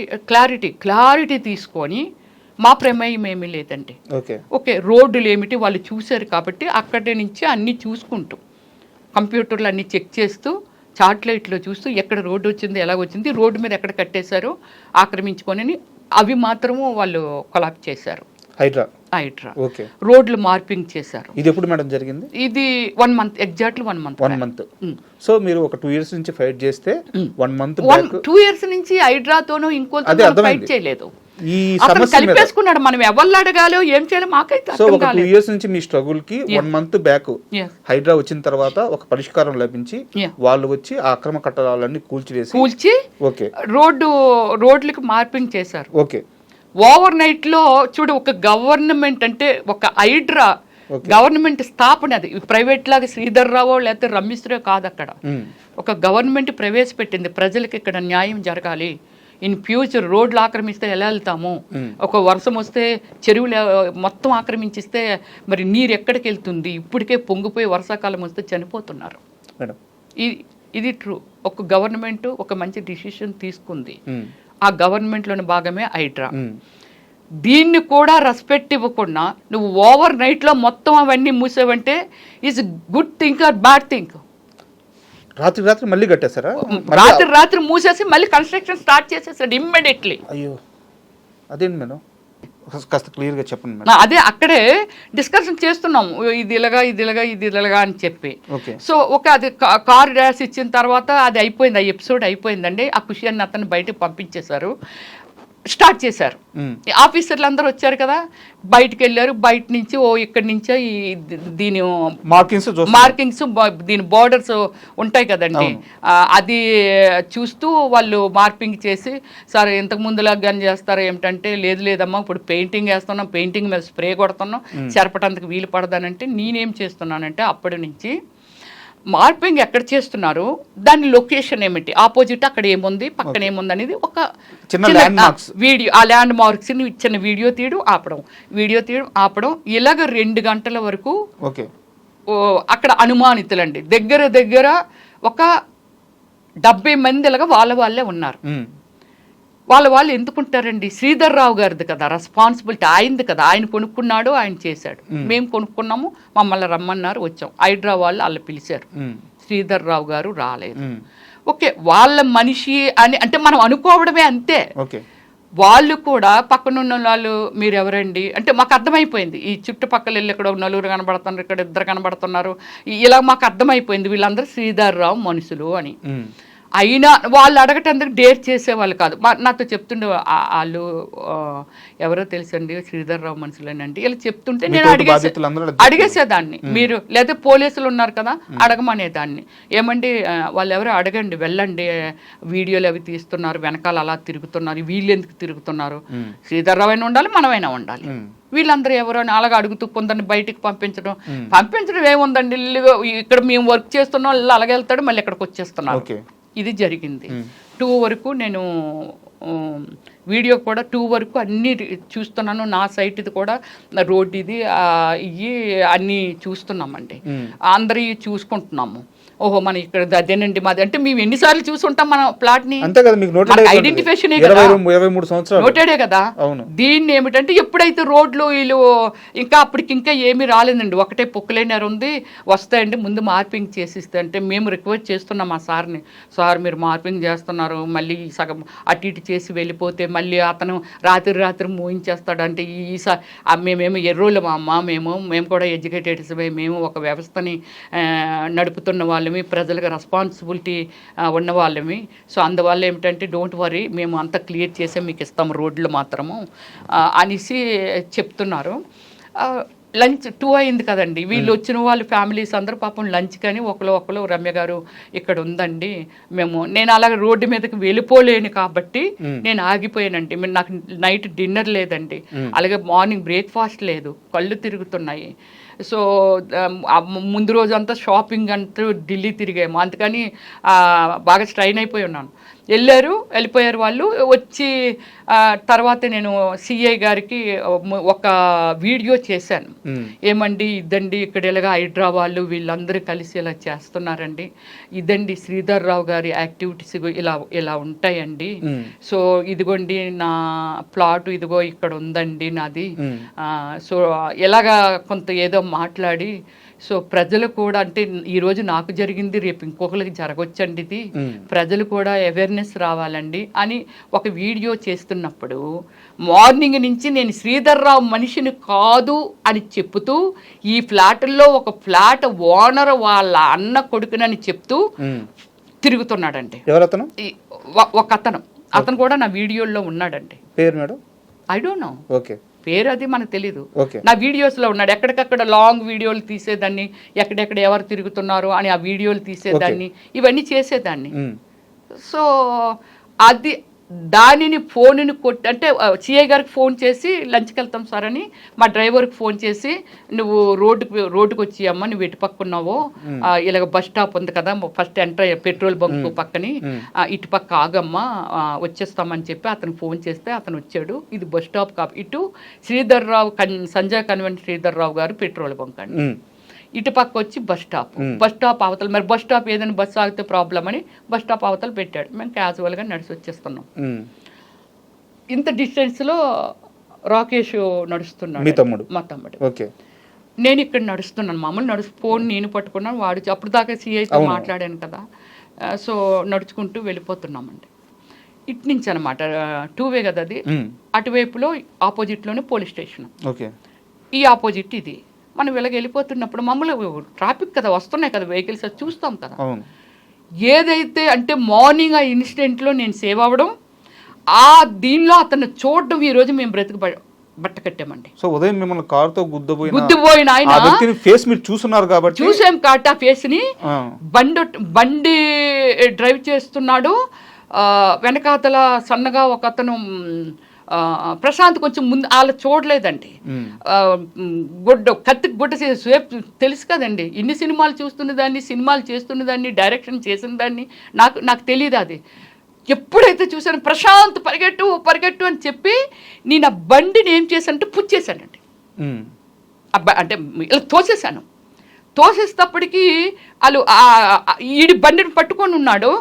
క్లారిటీ తీసుకొని మా ప్రమేయం ఏమీ లేదండి, ఓకే రోడ్డులు ఏమిటి వాళ్ళు చూశారు కాబట్టి అక్కడి నుంచి అన్నీ చూసుకుంటూ కంప్యూటర్లు అన్నీ చెక్ చేస్తూ చార్ట్లైట్లో చూస్తూ ఎక్కడ రోడ్డు వచ్చింది, ఎలా వచ్చింది, రోడ్డు మీద ఎక్కడ కట్టేశారు ఆక్రమించుకొని అవి మాత్రము వాళ్ళు కొలాప్స్ చేశారు. హైడ్రా రోడ్లు మార్పింగ్ చేశారు. ఇది ఎప్పుడు మేడం జరిగింది? ఇది 1 మంత్, ఎగ్జాక్ట్లీ 1 మంత్. సో మీరు ఒక 2 years నుంచి ఫైట్ చేస్తే 1 month 2 years నుంచి హైడ్రాతోనూ ఇంకోతో ఫైట్ చేయలేదు. ఈ కలిపేసుకున్నాడు. మనం ఎవరు అడగాలో ఏం చేయాలో మాకైతే సో ఒక 2 years నుంచి మీ స్ట్రగుల్ కి 1 month బ్యాక్ హైడ్రా వచ్చిన తర్వాత ఒక పరిష్కారం లభించి వాళ్ళు వచ్చి ఆ అక్రమ కట్టడాలన్నీ కూల్చి ఓకే రోడ్లకి మార్పింగ్ చేశారు. ఓకే ఓవర్ నైట్ లో చూడు, ఒక గవర్నమెంట్ అంటే ఒక హైడ్రా గవర్నమెంట్ స్థాపన, అది ప్రైవేట్ లాగా శ్రీధర్ రావో లేకపోతే రమేశ్వరో కాదు. అక్కడ ఒక గవర్నమెంట్ ప్రవేశపెట్టింది, ప్రజలకు ఇక్కడ న్యాయం జరగాలి, ఇన్ ఫ్యూచర్ రోడ్లు ఆక్రమిస్తే ఎలా వెళ్తాము, ఒక వర్షం వస్తే చెరువులు మొత్తం ఆక్రమించిస్తే మరి నీరు ఎక్కడికి వెళ్తుంది, ఇప్పటికే పొంగిపోయి వర్షాకాలం వస్తే చనిపోతున్నారు. ఇది ట్రూ. ఒక గవర్నమెంట్ ఒక మంచి డిసిషన్ తీసుకుంది, ఆ గవర్నమెంట్లోని భాగమే హైడ్రా. దీన్ని కూడా రెస్పెక్ట్ ఇవ్వకుండా నువ్వు ఓవర్ నైట్లో మొత్తం అవన్నీ మూసేవంటే is good think or bad think? రాత్రి మళ్ళీ కట్టేశారా? రాత్రి మూసేసి మళ్ళీ కన్స్ట్రక్షన్ స్టార్ట్ చేసేసాడు ఇమ్మీడియట్లీ. అయ్యో అదేంటి మేడం, కాస్త క్లియర్గా చెప్పండి మేడం. అదే అక్కడే డిస్కషన్ చేస్తున్నాము, ఇది ఇలాగా అని చెప్పి. సో అది కార్ డాష్ ఇచ్చిన తర్వాత అది అయిపోయింది, ఆ ఎపిసోడ్ అయిపోయిందండి. ఆ ఖుషి అన్న అతను బయటకు పంపించేశారు, స్టార్ట్ చేశారు. ఆఫీసర్లు అందరూ వచ్చారు కదా, బయటకు వెళ్ళారు. బయట నుంచి ఇక్కడి నుంచే దీని మార్కింగ్స్ దీని బోర్డర్స్ ఉంటాయి కదండి, అది చూస్తూ వాళ్ళు మార్పింగ్ చేసి, సార్ ఇంతకు ముందులాగా గన్ చేస్తారు ఏమిటంటే, లేదమ్మా ఇప్పుడు పెయింటింగ్ వేస్తున్నాం, పెయింటింగ్ మీద స్ప్రే కొడుతున్నాం, చెరపటానికి వీలు పడదానంటే నేనేం చేస్తున్నానంటే అప్పటి నుంచి మార్పింగ్ ఎక్కడ చేస్తున్నారు, దాని లొకేషన్ ఏమిటి, ఆపోజిట్ అక్కడ ఏముంది, పక్కన ఏముంది అనేది ఒక వీడియో, ఆ ల్యాండ్ మార్క్స్ చిన్న వీడియో తీయడం ఆపడం ఇలాగ 2 గంటల వరకు అక్కడ అనుమానితులండి. దగ్గర ఒక 70 మంది ఇలాగా వాళ్ళే ఉన్నారు. వాళ్ళు ఎందుకుంటారండి, శ్రీధర్ రావు గారిది కదా రెస్పాన్సిబిలిటీ, ఆయనది కదా, ఆయన కొనుక్కున్నాడు, ఆయన చేశాడు. మేము కొనుక్కున్నాము, మమ్మల్ని రమ్మన్నారు, వచ్చాం. హైడ్రా వాళ్ళు అలా పిలిచారు, శ్రీధర్ రావు గారు రాలేదు. ఓకే వాళ్ళ మనిషి అని అంటే మనం అనుకోవడమే అంతే. వాళ్ళు కూడా పక్కనున్న వాళ్ళు మీరు ఎవరండి అంటే మాకు అర్థమైపోయింది, ఈ చుట్టుపక్కల వెళ్ళి ఇక్కడ 4 కనబడుతున్నారు, ఇక్కడ 2 కనబడుతున్నారు, ఇలా మాకు అర్థమైపోయింది వీళ్ళందరూ శ్రీధర్ రావు మనుషులు అని. అయినా వాళ్ళు అడగటానికి డేర్ చేసేవాళ్ళు కాదు. నాతో చెప్తుండే వాళ్ళు ఎవరో తెలుసండి శ్రీధర్ రావు మనుషులని అంటే, ఇలా చెప్తుంటే నేను అడిగేసేదాన్ని. మీరు లేదా పోలీసులు ఉన్నారు కదా అడగమనేదాన్ని, ఏమండి వాళ్ళు ఎవరో అడగండి, వెళ్ళండి, వీడియోలు అవి తీస్తున్నారు, వెనకాల అలా తిరుగుతున్నారు, వీళ్ళు ఎందుకు తిరుగుతున్నారు, శ్రీధర్ రావు అయినా ఉండాలి, మనమైనా ఉండాలి, వీళ్ళందరూ ఎవరో అని అలాగ అడుగుతూ కొందరిని బయటికి పంపించడం ఏముందండి, ఇక్కడ మేము వర్క్ చేస్తున్నాం, అలాగే వెళ్తాడు, మళ్ళీ ఇక్కడికి వచ్చేస్తున్నారు. ఇది జరిగింది. 2 వరకు నేను వీడియో కూడా 2 వరకు అన్నీ చూస్తున్నాను. నా సైట్ ఇది కూడా రోడ్ ఇది ఇవి అన్నీ చూస్తున్నామండి, అందరి చూసుకుంటున్నాము. ఓహో మన ఇక్కడ అదేనండి మాది అంటే మేము ఎన్నిసార్లు చూసుంటాం మన ప్లాట్ ని, ఐడెంటిఫికేషన్ నోటెడే కదా. దీన్ని ఏమిటంటే ఎప్పుడైతే రోడ్లు వీళ్ళు ఇంకా అప్పటికి ఇంకా ఏమీ రాలేదండి, ఒకటే పొక్కులైనర్ ఉంది, వస్తాయండి ముందు మార్పింగ్ చేసిస్తే అంటే మేము రిక్వెస్ట్ చేస్తున్నాం ఆ సార్ని, సార్ మీరు మార్పింగ్ చేస్తున్నారు, మళ్ళీ సగం అటు ఇటు చేసి వెళ్ళిపోతే మళ్ళీ అతను రాత్రి మూయించేస్తాడు అంటే, మేమేమో ఎర్రోళ్ళు మా అమ్మ, మేము కూడా ఎడ్యుకేటెడ్స్, మేము ఒక వ్యవస్థని నడుపుతున్న వాళ్ళమి, ప్రజలకు రెస్పాన్సిబిలిటీ ఉన్న వాళ్ళమి. సో అందువల్ల ఏమిటంటే డోంట్ వరీ, మేము అంతా క్లియర్ చేసే మీకు ఇస్తాము రోడ్లు మాత్రము అనేసి చెప్తున్నారు. లంచ్ 2 అయింది కదండి, వీళ్ళు వచ్చిన వాళ్ళు ఫ్యామిలీస్ అందరూ పాపం లంచ్ కానీ ఒకరు రమ్య గారు ఇక్కడ ఉందండి నేను అలాగే రోడ్డు మీదకి వెళ్ళిపోలేను కాబట్టి నేను ఆగిపోయానండి. నాకు నైట్ డిన్నర్ లేదండి, అలాగే మార్నింగ్ బ్రేక్ఫాస్ట్ లేదు, కళ్ళు తిరుగుతున్నాయి. సో ముందు రోజు అంతా షాపింగ్ అంటూ ఢిల్లీ తిరిగాము, అందుకని బాగా స్ట్రైన్ అయిపోయి ఉన్నాను. వెళ్ళిపోయారు వాళ్ళు. వచ్చి తర్వాత నేను సిఐ గారికి ఒక వీడియో చేశాను, ఏమండి ఇదండి ఇక్కడ ఇలాగా హైడ్రా వాళ్ళు వీళ్ళందరూ కలిసి ఇలా చేస్తున్నారండి, ఇదండి శ్రీధర్ రావు గారి యాక్టివిటీస్ ఇలా ఉంటాయండి, సో ఇదిగోండి నా ప్లాట్ ఇదిగో ఇక్కడ ఉందండి నాది, సో ఎలాగా కొంత ఏదో మాట్లాడి, సో ప్రజలు కూడా అంటే ఈరోజు నాకు జరిగింది రేపు ఇంకొకరికి జరగవచ్చండి, ఇది ప్రజలు కూడా అవేర్నెస్ రావాలండి అని ఒక వీడియో చేస్తున్నప్పుడు మార్నింగ్ నుంచి నేను శ్రీధర్ రావు మనిషిని కాదు అని చెప్తూ ఈ ఫ్లాట్లో ఒక ఫ్లాట్ ఓనర్ వాళ్ళ అన్న కొడుకునని చెప్తూ తిరుగుతున్నాడండి. ఎవరతను? ఒక అతను కూడా నా వీడియోలో ఉన్నాడండి. పేరు madam? I don't know. Okay, పేరు అది మనకు తెలీదు. నా వీడియోస్లో ఉన్నాడు. ఎక్కడికక్కడ లాంగ్ వీడియోలు తీసేదాన్ని, ఎక్కడెక్కడ ఎవరు తిరుగుతున్నారు అని ఆ వీడియోలు తీసేదాన్ని, ఇవన్నీ చేసేదాన్ని. సో అది దానిని ఫోన్ని కొట్టి అంటే సిఐ గారికి ఫోన్ చేసి లంచ్కి వెళ్తాం సార్ అని మా డ్రైవర్కి ఫోన్ చేసి, నువ్వు రోడ్డుకి వచ్చి అమ్మ నువ్వు ఎటు పక్కున్నావో ఇలాగ బస్ స్టాప్ ఉంది కదా ఫస్ట్ ఎంటర్ పెట్రోల్ బంక్ పక్కని ఇటు పక్క ఆగమ్మా వచ్చేస్తామని చెప్పి అతను ఫోన్ చేస్తే అతను వచ్చాడు. ఇది బస్ స్టాప్ ఇటు శ్రీధర్ రావు సంజయ్ కన్వెంట్ శ్రీధర్ రావు గారు పెట్రోల్ బంక్ అండి, ఇటు పక్క వచ్చి బస్ స్టాప్ అవతల. మరి బస్ స్టాప్ ఏదైనా బస్సు ఆగితే ప్రాబ్లం అని బస్ స్టాప్ అవతల పెట్టాడు. మేము క్యాజువల్గా నడిచి వచ్చేస్తున్నాం. ఇంత డిస్టెన్స్లో రాకేష్ నడుస్తున్నాడు, మా తమ్ముడు. నేను ఇక్కడ నడుస్తున్నాను, మామూలు ఫోన్ నేను పట్టుకున్నాను, వాడు అప్పుడు దాకా సిఐతో మాట్లాడాను కదా, సో నడుచుకుంటూ వెళ్ళిపోతున్నామండి. ఇటు నుంచి అనమాట 2 కదా అది, అటువైపులో ఆపోజిట్లోనే పోలీస్ స్టేషన్, ఈ ఆపోజిట్ ఇది. మనం ఇలాగ వెళ్ళిపోతున్నప్పుడు మమ్మల్ని ట్రాఫిక్ కదా వస్తున్నాయి కదా వెహికల్స్, చూస్తాం కదా. ఏదైతే అంటే మార్నింగ్ ఆ ఇన్సిడెంట్లో నేను సేవ్ అవ్వడం, దీనిలో అతను చూడడం, ఈరోజు మేము బ్రతుకు బట్ట కట్టామండి. సో ఉదయం మిమ్మల్ని కారుతో గుద్దుపోయిన ఆయన ఫేస్ మీరు చూస్తున్నారు కాబట్టి చూసాం కాబట్టి ఆ ఫేస్ ని బండి డ్రైవ్ చేస్తున్నాడు, వెనకాతల సన్నగా ఒక అతను ప్రశాంత్ కొంచెం ముందు వాళ్ళు చూడలేదండి, కత్తికి గుడ్డ తెలుసు కదండి, ఇన్ని సినిమాలు చూస్తున్న దాన్ని, సినిమాలు చేస్తున్న దాన్ని, డైరెక్షన్ చేసిన దాన్ని, నాకు తెలియదు. అది ఎప్పుడైతే చూసాను ప్రశాంత్ పరిగెట్టు అని చెప్పి నేను ఆ బండిని ఏం చేశానంటే పుచ్చేసానండి, అంటే ఇలా తోసేసేటప్పటికి వాళ్ళు ఈడి బండిని పట్టుకొని ఉన్నాడు,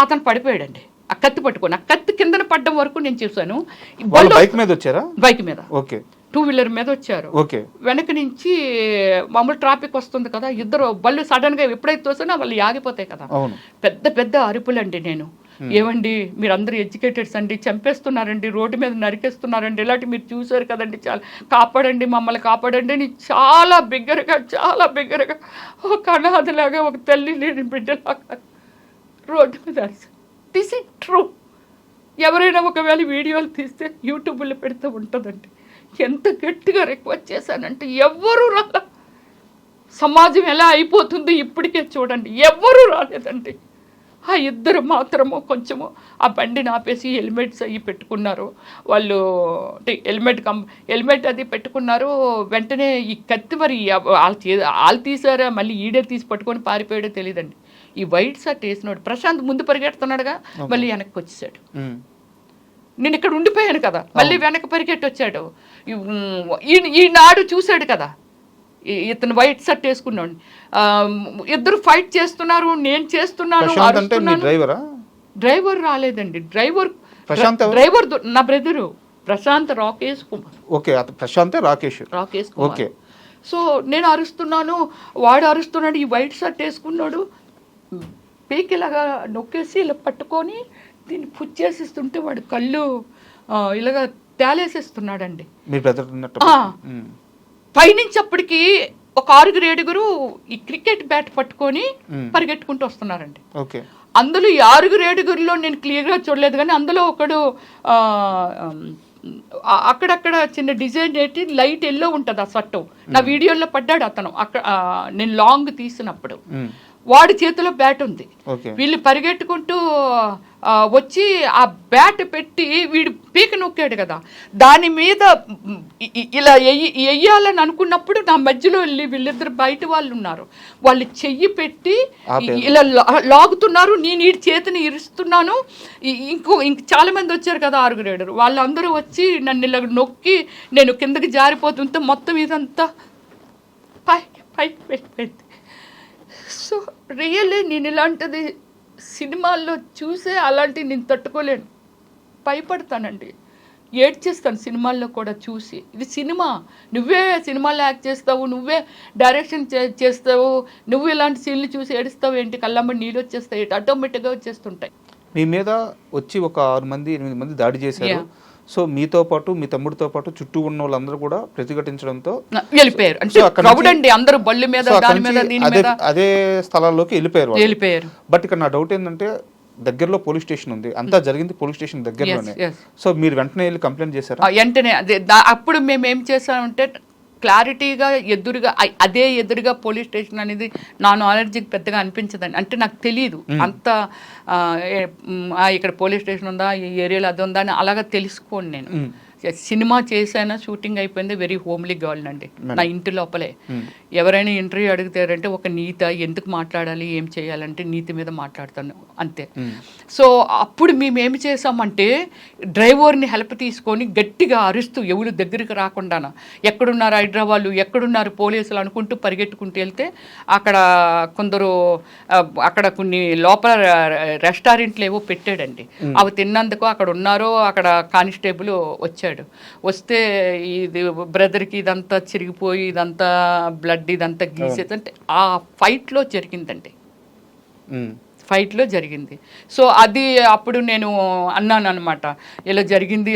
అతను పడిపోయాడండి. ఆ కత్తి పట్టుకొని ఆ కత్తి కిందన పడ్డం వరకు నేను చూసాను. బైక్ మీద వచ్చారా? బైక్ మీద, 2 వీలర్ మీద వచ్చారు. వెనక నుంచి మామూలు ట్రాఫిక్ వస్తుంది కదా, ఇద్దరు బళ్ళు సడన్ గా ఎప్పుడైతే తోసానో వాళ్ళు ఆగిపోతాయి కదా, పెద్ద పెద్ద అరుపులండి. నేను ఏమండి మీరందరూ ఎడ్యుకేటెడ్స్ అండి, చంపేస్తున్నారండి, రోడ్డు మీద నరికేస్తున్నారండి, ఇలాంటి మీరు చూసారు కదండి, చాలా కాపాడండి మమ్మల్ని కాపాడండి అని చాలా బిగ్గరగా ఒక అనాథలాగా, ఒక తల్లి లేని బిడ్డలాగా రోడ్డు మీద అరిసి. This is true. ఎవరైనా ఒకవేళ వీడియోలు తీస్తే యూట్యూబ్లో పెడితే ఉంటుందండి. ఎంత గట్టిగా రిక్వెస్ట్ చేశానంటే ఎవ్వరూ రాలే. సమాజం ఎలా అయిపోతుంది ఇప్పటికే చూడండి, ఎవ్వరూ రాలేదండి. ఆ ఇద్దరు మాత్రము కొంచెము ఆ బండిని ఆపేసి హెల్మెట్స్ అవి పెట్టుకున్నారు వాళ్ళు, అంటే హెల్మెట్ అది పెట్టుకున్నారు. వెంటనే ఈ కత్తి మరి వాళ్ళు తీసారా మళ్ళీ ఈడే తీసి పట్టుకొని పారిపోయాడో తెలియదండి. ఈ వైట్ షర్ట్ వేసినాడు ప్రశాంత్ ముందు పరిగెడుతున్నాడుగా, మళ్ళీ వెనక్కి వచ్చేసాడు. నేను ఇక్కడ ఉండిపోయాను కదా, మళ్ళీ వెనక్కి పరిగెట్టి వచ్చాడు. ఈనాడు చూశాడు కదా, ఇతను వైట్ షర్ట్ వేసుకున్నాడు, ఇద్దరు ఫైట్ చేస్తున్నారు, నేను చేస్తున్నాను. డ్రైవర్ రాలేదండి, డ్రైవర్ నా బ్రదరు ప్రశాంత్ రాకేష్ కుమార్. రాకేష్ కుమార్. సో నేను అరుస్తున్నాను, వాడు అరుస్తున్నాడు, ఈ వైట్ షర్ట్ వేసుకున్నాడు, పీకి ఇలాగా నొక్కేసి ఇలా పట్టుకొని దీన్ని పుచ్చేసిస్తుంటే వాడు కళ్ళు ఇలాగా తేలేసేస్తున్నాడండి. పైనుంచి అప్పటికి ఒక 6-7 ఈ క్రికెట్ బ్యాట్ పట్టుకొని పరిగెట్టుకుంటూ వస్తున్నారండి. అందులో ఈ 6-7 నేను క్లియర్గా చూడలేదు, కానీ అందులో ఒకడు అక్కడక్కడ చిన్న డిజైన్ ఏంటి లైట్ ఎల్లో ఉంటుంది ఆ షర్టు. నా వీడియోలో పడ్డాడు అతను అక్కడ, నేను లాంగ్ తీసినప్పుడు. వాడి చేతిలో బ్యాట్ ఉంది. వీళ్ళు పరిగెట్టుకుంటూ వచ్చి ఆ బ్యాట్ పెట్టి వీడు పీక నొక్కాడు కదా, దాని మీద ఇలా వెయ్యాలని అనుకున్నప్పుడు నా మధ్యలో వెళ్ళి వీళ్ళిద్దరు బయట వాళ్ళు ఉన్నారు, వాళ్ళు చెయ్యి పెట్టి ఇలా లాగుతున్నారు. నేను ఈ చేతిని ఇరుస్తున్నాను. ఇంక చాలా మంది వచ్చారు కదా, 6-7 వాళ్ళందరూ వచ్చి నన్ను ఇలా నొక్కి నేను కిందకి జారిపోతుంటే మొత్తం ఇదంతా పైకి వెళ్ళిపోయింది. సో రియల్లీ నేను ఇలాంటిది సినిమాల్లో చూసే అలాంటివి నేను తట్టుకోలేను, భయపడతానండి, ఏడ్చేస్తాను సినిమాల్లో కూడా చూసి. ఇది సినిమా, నువ్వే సినిమాల్లో యాక్ట్ చేస్తావు, నువ్వే డైరెక్షన్ చేస్తావు, నువ్వు ఇలాంటి సీన్లు చూసి ఏడుస్తావు ఏంటి, కళ్ళమ్మ నీళ్ళు వచ్చేస్తాయి, ఆటోమేటిక్గా వచ్చేస్తుంటాయి. మీ మీద వచ్చి ఒక 6-8 మంది దాడి చేశారు. సో మీతో పాటు మీ తమ్ముడితో పాటు చుట్టూ ఉన్న వాళ్ళందరూ కూడా ప్రతిఘటించడంతో వెళ్ళిపోయారు. అంటే అందరూ బళ్ళు మీద అదే స్థలాల్లోకి వెళ్ళిపోయారు. బట్ ఇక్కడ నా డౌట్ ఏంటంటే, దగ్గరలో పోలీస్ స్టేషన్ ఉంది, అంతా జరిగింది పోలీస్ స్టేషన్ దగ్గరలోనే. సో మీరు వెంటనే వెళ్ళి కంప్లైంట్ చేశారు? వెంటనే అప్పుడు మేము ఏం చేసామంటే క్లారిటీగా ఎదురుగా పోలీస్ స్టేషన్ అనేది నా నాలెడ్జ్కి పెద్దగా అనిపించదండి. అంటే నాకు తెలియదు అంత ఇక్కడ పోలీస్ స్టేషన్ ఉందా, ఈ ఏరియాలో అది ఉందా అని అలాగా తెలుసుకోండి. నేను సినిమా చేశాను, షూటింగ్ అయిపోయింది, వెరీ హోమ్లీ గర్ల్ అండి నా ఇంటి లోపలే. ఎవరైనా ఇంటర్వ్యూ అడుగుతారంటే ఒక నీత ఎందుకు మాట్లాడాలి, ఏం చేయాలంటే నీతి మీద మాట్లాడతాను అంతే. సో అప్పుడు మేము ఏమి చేసామంటే డ్రైవర్ని హెల్ప్ తీసుకొని గట్టిగా అరుస్తూ ఎవరు దగ్గరికి రాకుండా, ఎక్కడున్నారు హైదరాబాద్, ఎక్కడున్నారు పోలీసులు అనుకుంటూ పరిగెట్టుకుంటూ వెళ్తే అక్కడ కొందరు అక్కడ కొన్ని లోపల రెస్టారెంట్లు ఏవో పెట్టాడండి, అవి తిన్నందుకు అక్కడ ఉన్నారో అక్కడ కానిస్టేబుల్ వచ్చాడు. వస్తే ఇది బ్రదర్కి ఇదంతా చిరిగిపోయి ఇదంతా బ్లడ్ ఇదంతా గీసేది అంటే ఆ ఫైట్లో జరిగిందండి, ఫైట్లో జరిగింది. సో అది అప్పుడు నేను అన్నాను అనమాట, ఇలా జరిగింది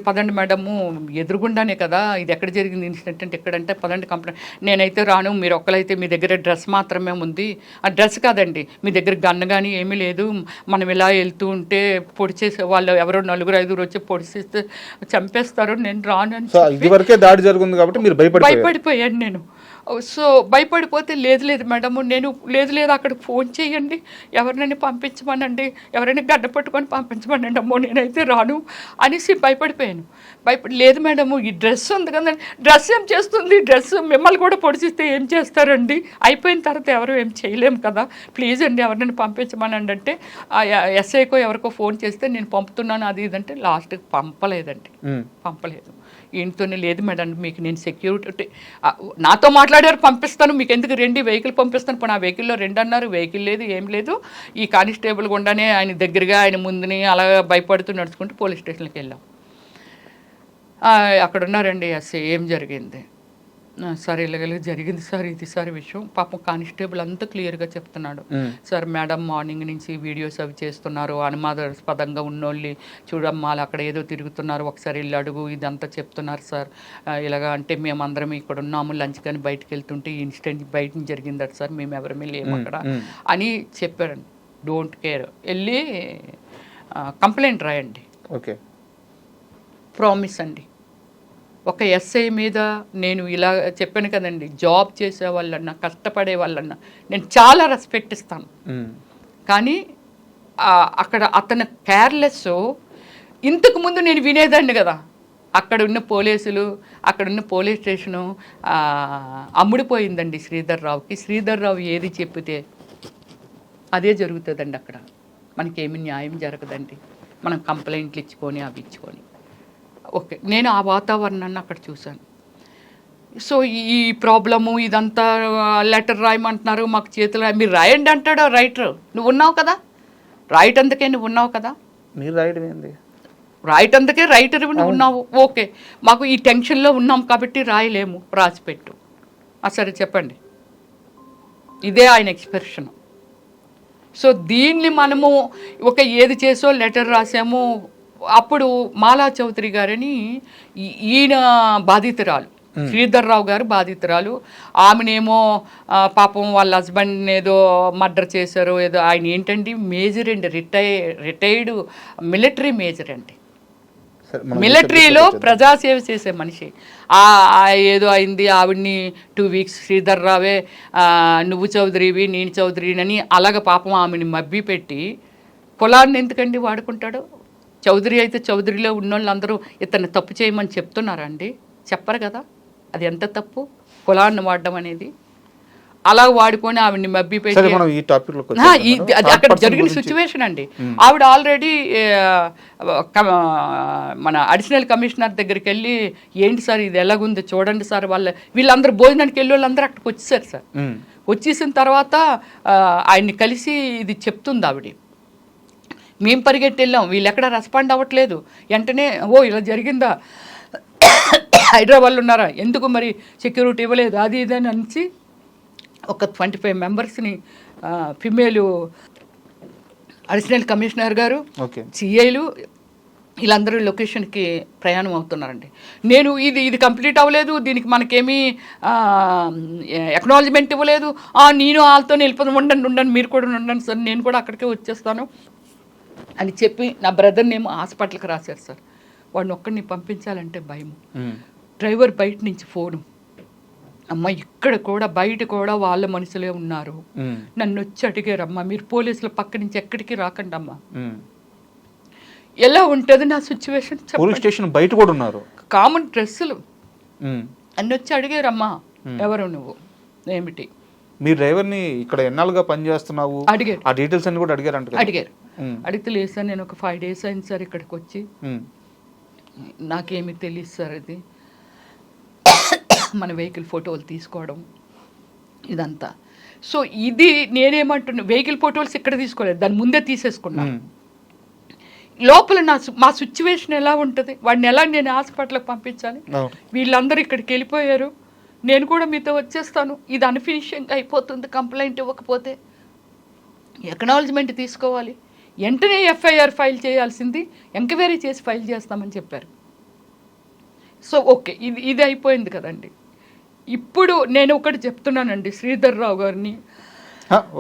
పదండి మేడము, ఎదురుగుండానే కదా ఇది, ఎక్కడ జరిగింది ఇన్సిడెంట్ అంటే ఎక్కడంటే పదండి కంప్లైంట్. నేనైతే రాను, మీరు ఒక్కలైతే మీ దగ్గర డ్రెస్ మాత్రమే ఉంది, ఆ డ్రెస్ కాదండి మీ దగ్గర గన్ కానీ ఏమీ లేదు, మనం ఇలా వెళ్తూ ఉంటే పొడిచేసే వాళ్ళు ఎవరో 4-5 వచ్చి పొడిచేస్తే చంపేస్తారు, నేను రాను అని దాడి జరుగుతుంది కాబట్టి మీరు భయపడిపోయాను నేను. సో భయపడిపోతే లేదు మేడము, నేను లేదు అక్కడికి ఫోన్ చేయండి, ఎవరినైనా పంపించమనండి, ఎవరైనా గడ్డ పట్టుకొని పంపించమనండి, అమ్మో నేనైతే రాను అనేసి భయపడిపోయాను. లేదు మేడము ఈ డ్రెస్ ఉంది కదా, డ్రెస్ ఏం చేస్తుంది, డ్రెస్ మిమ్మల్ని కూడా పొడిచిస్తే ఏం చేస్తారండి, అయిపోయిన తర్వాత ఎవరు ఏం చేయలేము కదా, ప్లీజ్ అండి ఎవరినైనా పంపించమనండి అంటే ఎస్ఐకో ఎవరికో ఫోన్ చేస్తే నేను పంపుతున్నాను అది ఇదంటే లాస్ట్కి పంపలేదు. ఈయనతోనే లేదు మేడం మీకు నేను సెక్యూరిటీ నాతో మాట్లాడారు, పంపిస్తాను మీకు ఎందుకు రండి, వెహికల్ పంపిస్తాను. ఇప్పుడు ఆ వెహికల్లో 2 అన్నారు, వెహికల్ లేదు ఏం లేదు. ఈ కానిస్టేబుల్ గుండానే ఆయన దగ్గరగా ఆయన ముందుని అలా భయపడుతూ నడుచుకుంటూ పోలీస్ స్టేషన్కి వెళ్ళాం. అక్కడ ఉన్నారండి ఎస్ఐ, ఏం జరిగింది సార్, ఇలాగ జరిగింది సార్, ఇది సార్ విషయం. పాపం కానిస్టేబుల్ అంతా క్లియర్గా చెప్తున్నాడు, సార్ మేడం మార్నింగ్ నుంచి వీడియోస్ అవి చేస్తున్నారు, అనుమానాస్పదంగా ఉన్నోళ్ళి చూడమ్మా అక్కడ ఏదో తిరుగుతున్నారు, ఒకసారి వెళ్ళి అడుగు, ఇదంతా చెప్తున్నారు సార్. ఇలాగా అంటే మేమందరం ఇక్కడ ఉన్నాము, లంచ్ కానీ బయటకు వెళ్తుంటే ఈ ఇన్సిడెంట్ బయట జరిగిందట సార్, మేము ఎవరమే లేము అక్కడ అని చెప్పారండి. డోంట్ కేర్, వెళ్ళి కంప్లైంట్ రాయండి, ఓకే ప్రామిస్ అండి. ఒక ఎస్ఐ మీద నేను ఇలా చెప్పాను కదండి, జాబ్ చేసే వాళ్ళన్నా కష్టపడే వాళ్ళన్నా నేను చాలా రెస్పెక్ట్ ఇస్తాను, కానీ అక్కడ అతను కేర్లెస్. ఇంతకుముందు నేను వినేదాన్ని కదా, అక్కడ ఉన్న పోలీసులు, అక్కడ ఉన్న పోలీస్ స్టేషను అమ్ముడిపోయిందండి శ్రీధర్రావుకి. శ్రీధర్రావు ఏది చెప్పితే అదే జరుగుతుందండి, అక్కడ మనకేమి న్యాయం జరగదండి, మనం కంప్లైంట్లు ఇచ్చుకొని అవి ఇచ్చుకొని. ఓకే, నేను ఆ వాతావరణాన్ని అక్కడ చూశాను. సో ఈ ప్రాబ్లము ఇదంతా లెటర్ రాయమంటున్నారు, మాకు చేతులు మీరు రాయండి అంటాడు రైటర్. నువ్వు ఉన్నావు కదా, రైట్ అందుకే నువ్వు ఉన్నావు కదా, మీరు రాయడం ఏంది, రైట్ అందుకే రైటర్ నువ్వు ఉన్నావు. ఓకే, మాకు ఈ టెన్షన్లో ఉన్నాం కాబట్టి రాయలేము, రాసిపెట్టు. సరే చెప్పండి, ఇదే ఆయన ఎక్స్ప్రెషన్. సో దీన్ని మనము ఒక ఏది చేసో లెటర్ రాసాము. అప్పుడు మాలా చౌదరి గారని ఈయన బాధితురాలు, శ్రీధర్రావు గారు బాధితురాలు. ఆమెనేమో పాపం వాళ్ళ హస్బెండ్ ఏదో మర్డర్ చేశారు ఏదో. ఆయన ఏంటండి మేజర్ అండి, రిటైర్డ్ మిలిటరీ మేజర్ అండి. మిలిటరీలో ప్రజాసేవ చేసే మనిషి. ఏదో అయింది ఆవిడ్ని 2 వీక్స్ శ్రీధర్ రావే నువ్వు చౌదరివి నేను చౌదరిని అలాగ పాపం ఆమెని మబ్బి పెట్టి కులాన్ని ఎందుకండి వాడుకుంటాడు? చౌదరి అయితే చౌదరిలో ఉన్నోళ్ళందరూ ఇతన్ని తప్పు చేయమని చెప్తున్నారా అండి? చెప్పరు కదా. అది ఎంత తప్పు కులాన్ని వాడడం అనేది. అలా వాడుకొని ఆవిడ్ని మబ్బి పెట్టి అక్కడ జరిగిన సిచ్యువేషన్ అండి. ఆవిడ ఆల్రెడీ మన అడిషనల్ కమిషనర్ దగ్గరికి వెళ్ళి ఏంటి సార్ ఇది ఎలాగుంది చూడండి సార్, వీళ్ళందరూ భోజనానికి వెళ్ళి వాళ్ళందరూ అక్కడికి వచ్చేసారు సార్. వచ్చేసిన తర్వాత ఆయన్ని కలిసి ఇది చెప్తుంది ఆవిడ. మేము పరిగెట్టి వెళ్ళాం, వీళ్ళు ఎక్కడ రెస్పాండ్ అవ్వట్లేదు. వెంటనే ఇలా జరిగిందా, హైదరాబాద్లో ఉన్నారా, ఎందుకు మరి సెక్యూరిటీ ఇవ్వలేదు, అది ఇది అని అనిచి ఒక 25 మెంబర్స్ని ఫిమేలు అడిషనల్ కమిషనర్ గారు, సిఐలు వీళ్ళందరూ లొకేషన్కి ప్రయాణం అవుతున్నారండి. నేను ఇది కంప్లీట్ అవ్వలేదు, దీనికి మనకేమీ ఎక్నాలజ్మెంట్ ఇవ్వలేదు, నేను వాళ్ళతో వెళ్ళిపోతాను, ఉండండి మీరు కూడా ఉండండి సార్, నేను కూడా అక్కడికే వచ్చేస్తాను అని చెప్పి నా బ్రదర్ని ఏమో హాస్పిటల్కి రాశారు సార్. వాడిని ఒక్కడిని పంపించాలంటే భయము. డ్రైవర్ బయట నుంచి ఫోను, అమ్మ ఇక్కడ కూడా బయట కూడా వాళ్ళ మనుషులే ఉన్నారు, నన్ను వచ్చి అడిగారమ్మా మీరు పోలీసుల పక్క నుంచి ఎక్కడికి రాకండి అమ్మా. ఎలా ఉంటుంది నా సిచ్యువేషన్? పోలీస్ స్టేషన్ బయట కూడా ఉన్నారు, కామన్ డ్రెస్సులు నన్ను వచ్చి అడిగారమ్మా ఎవరు నువ్వు ఏమిటి, మీ డ్రైవర్ని ఇక్కడ ఎన్నాళ్ళుగా పనిచేస్తున్నావు అడిగారు, ఆ డీటెయిల్స్ అన్ని కూడా అడిగారు. అడిగితే లేదు సార్ నేను ఒక 5 days అయింది సార్ ఇక్కడికి వచ్చి, నాకేమీ తెలియదు సార్, అది మన వెహికల్ ఫోటోలు తీసుకోవడం ఇదంతా. సో ఇది నేనేమంటున్నా, వెహికల్ ఫోటోలు ఇక్కడ తీసుకోలేదు, దాని ముందే తీసేసుకున్నా. లోపల మా సిచ్యువేషన్ ఎలా ఉంటుంది, వాడిని ఎలా నేను హాస్పిటల్కి పంపించాలి, వీళ్ళందరూ ఇక్కడికి వెళ్ళిపోయారు, నేను కూడా మీతో వచ్చేస్తాను, ఇది అన్ఫినిషింగ్ అయిపోతుంది, కంప్లైంట్ ఇవ్వకపోతే ఎక్నాలజ్మెంట్ తీసుకోవాలి, వెంటనే ఎఫ్ఐఆర్ ఫైల్ చేయాల్సింది ఎంక్వైరీ చేసి ఫైల్ చేస్తామని చెప్పారు. సో ఓకే, ఇది అయిపోయింది కదండి. ఇప్పుడు నేను ఒకటి చెప్తున్నానండి శ్రీధర్ రావు గారిని,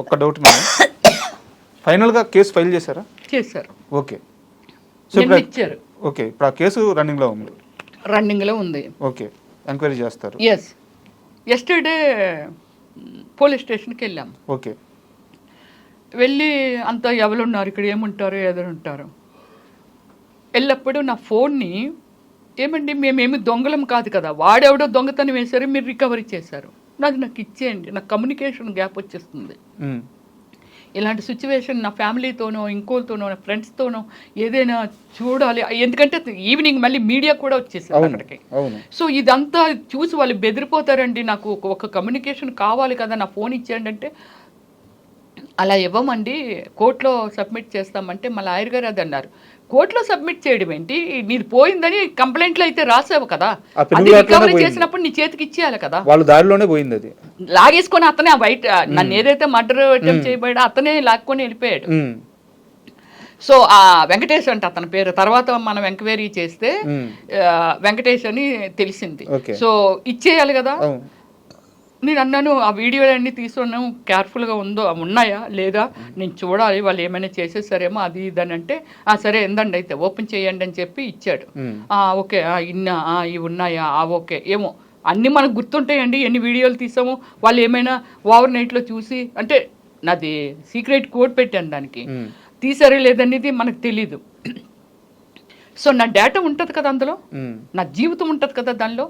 ఒక డౌట్ మేడం, ఫైనల్గా కేసు ఫైల్ చేశారా? చేశారు. ఓకే, ఇచ్చారు. ఓకే, ఇప్పుడు ఆ కేసు రన్నింగ్లో ఉంది. ఓకే, ఎంక్వైరీ చేస్తారు. ఎస్, ఎస్టర్డే పోలీస్ స్టేషన్కి వెళ్ళాము. ఓకే, వెళ్ళి అంతా ఎవరున్నారు ఇక్కడ, ఏముంటారు ఎదురుంటారు, వెళ్ళప్పుడు నా ఫోన్ని ఏమండి మేమేమి దొంగలం కాదు కదా, వాడెవడో దొంగతనం వేశారు, మీరు రికవరీ చేశారు, నాకు ఇచ్చేయండి, నాకు కమ్యూనికేషన్ గ్యాప్ వచ్చేస్తుంది. ఇలాంటి సిచ్యువేషన్ నా ఫ్యామిలీతోనో ఇంకోతోనో నా ఫ్రెండ్స్తోనో ఏదైనా చూడాలి, ఎందుకంటే ఈవినింగ్ మళ్ళీ మీడియా కూడా వచ్చేసారు అక్కడికి. సో ఇదంతా చూసి వాళ్ళు బెదిరిపోతారండి, నాకు ఒక కమ్యూనికేషన్ కావాలి కదా, నా ఫోన్ ఇచ్చేయండి అంటే అలా ఇవ్వమండి, కోర్టులో సబ్మిట్ చేస్తామంటే మా లాయర్ గారు అది అన్నారు. కోర్టులో సబ్మిట్ చేయడం ఏంటి, నీది పోయిందని కంప్లైంట్లో అయితే రాసావు కదా, అది రికవరీ చేసినప్పుడు నీ చేతికి ఇచ్చేయాలి కదా. వాళ్ళు దారిలోనే పోయింది, అది లాగేసుకొని అతనే బయట నన్ను ఏదైతే మర్డర్ అటెంప్ట్ చేయబడ్డా అతనే లాక్కొని వెళ్ళిపోయాడు. సో ఆ వెంకటేష్ అంటే అతని పేరు, తర్వాత మనం ఎంక్వైరీ చేస్తే వెంకటేష్ అని తెలిసింది. సో ఇచ్చేయాలి కదా. నేను అన్నాను ఆ వీడియోలన్నీ తీసుకున్నాను, కేర్ఫుల్గా ఉన్నాయా లేదా నేను చూడాలి, వాళ్ళు ఏమైనా చేసేసారేమో అది ఇదని అంటే సరే ఎందండి అయితే ఓపెన్ చేయండి అని చెప్పి ఇచ్చాడు. ఓకే ఇవి ఉన్నాయా, ఓకే, ఏమో అన్నీ మనకు గుర్తుంటాయండి, ఎన్ని వీడియోలు తీసాము, వాళ్ళు ఏమైనా ఓవర్ నైట్లో చూసి, అంటే నాది సీక్రెట్ కోడ్ పెట్టాను దానికి, తీసారే లేదనేది మనకు తెలీదు. సో నా డేటా ఉంటుంది కదా అందులో, నా జీవితం ఉంటుంది కదా దానిలో,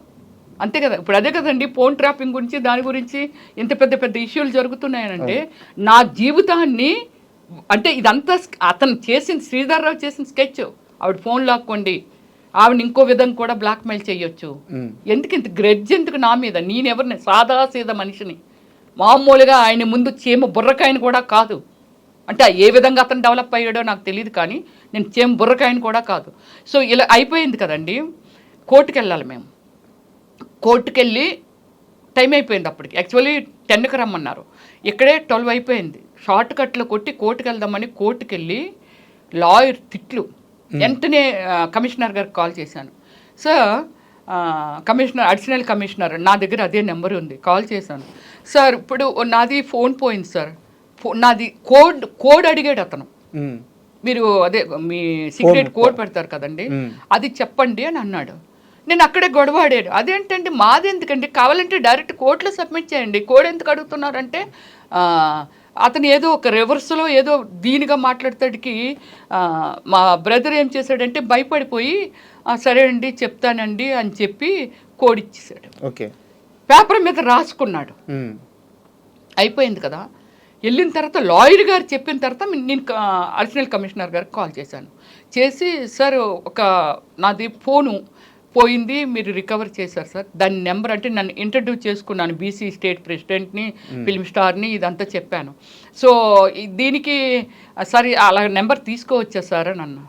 అంతే కదా. ఇప్పుడు అదే కదండి ఫోన్ ట్రాపింగ్ గురించి దాని గురించి ఇంత పెద్ద పెద్ద ఇష్యూలు జరుగుతున్నాయనంటే నా జీవితాన్ని, అంటే ఇదంతా అతను చేసిన శ్రీధర్ రావు చేసిన స్కెచ్. ఆవిడ ఫోన్ లాక్కోండి, ఆవిడ ఇంకో విధంగా కూడా బ్లాక్మెయిల్ చేయొచ్చు, ఎందుకు ఇంత గ్రెడ్జ్ ఎందుకు నా మీద, నేనెవరిని సాదా సీదా మనిషిని, మామూలుగా ఆయన ముందు చీమ బుర్రకాయని కూడా కాదు, అంటే ఏ విధంగా అతను డెవలప్ అయ్యాడో నాకు తెలియదు, కానీ నేను చీమ బుర్రకాయని కూడా కాదు. సో ఇలా అయిపోయింది కదండి. కోర్టుకు వెళ్ళాలి, మేము కోర్టుకు వెళ్ళి టైం అయిపోయింది అప్పటికి, యాక్చువల్లీ 10కి రమ్మన్నారు, ఇక్కడే 12 అయిపోయింది. షార్ట్ కట్లో కొట్టి కోర్టుకు వెళ్దామని కోర్టుకు వెళ్ళి లాయర్ తిట్లు, వెంటనే కమిషనర్ గారికి కాల్ చేశాను. సార్ కమిషనర్, అడిషనల్ కమిషనర్ నా దగ్గర అదే నెంబర్ ఉంది, కాల్ చేశాను. సార్ ఇప్పుడు నాది ఫోన్ పోయింది సార్, నాది కోడ్ అడిగాడు అతను, మీరు అదే మీ సీక్రెట్ కోడ్ పెడతారు కదండి, అది చెప్పండి అని అన్నాడు. నేను అక్కడే గొడవ ఆడాను. అదేంటంటే మాది ఎందుకండి, కావాలంటే డైరెక్ట్ కోర్టులో సబ్మిట్ చేయండి, కోడ్ ఎందుకు అడుగుతున్నారంటే అతను ఏదో ఒక రివర్స్లో ఏదో దీనిగా మాట్లాడతాడికి మా బ్రదర్ ఏం చేశాడంటే భయపడిపోయి సరే అండి చెప్తానండి అని చెప్పి కోడ్ ఇచ్చేసాడు. ఓకే, పేపర్ మీద రాసుకున్నాడు. అయిపోయింది కదా. వెళ్ళిన తర్వాత లాయర్ గారు చెప్పిన తర్వాత నేను అడిషనల్ కమిషనర్ గారికి కాల్ చేశాను. చేసి సార్ ఒక నాది ఫోను పోయింది, మీరు రికవర్ చేశారు సార్, దాని నెంబర్ అంటే నన్ను ఇంట్రడ్యూస్ చేసుకున్నాను, బీసీ స్టేట్ ప్రెసిడెంట్ని, ఫిల్మ్ స్టార్ని, ఇదంతా చెప్పాను. సో దీనికి సరే అలా నెంబర్ తీసుకోవచ్చా సార్ అని అన్నా.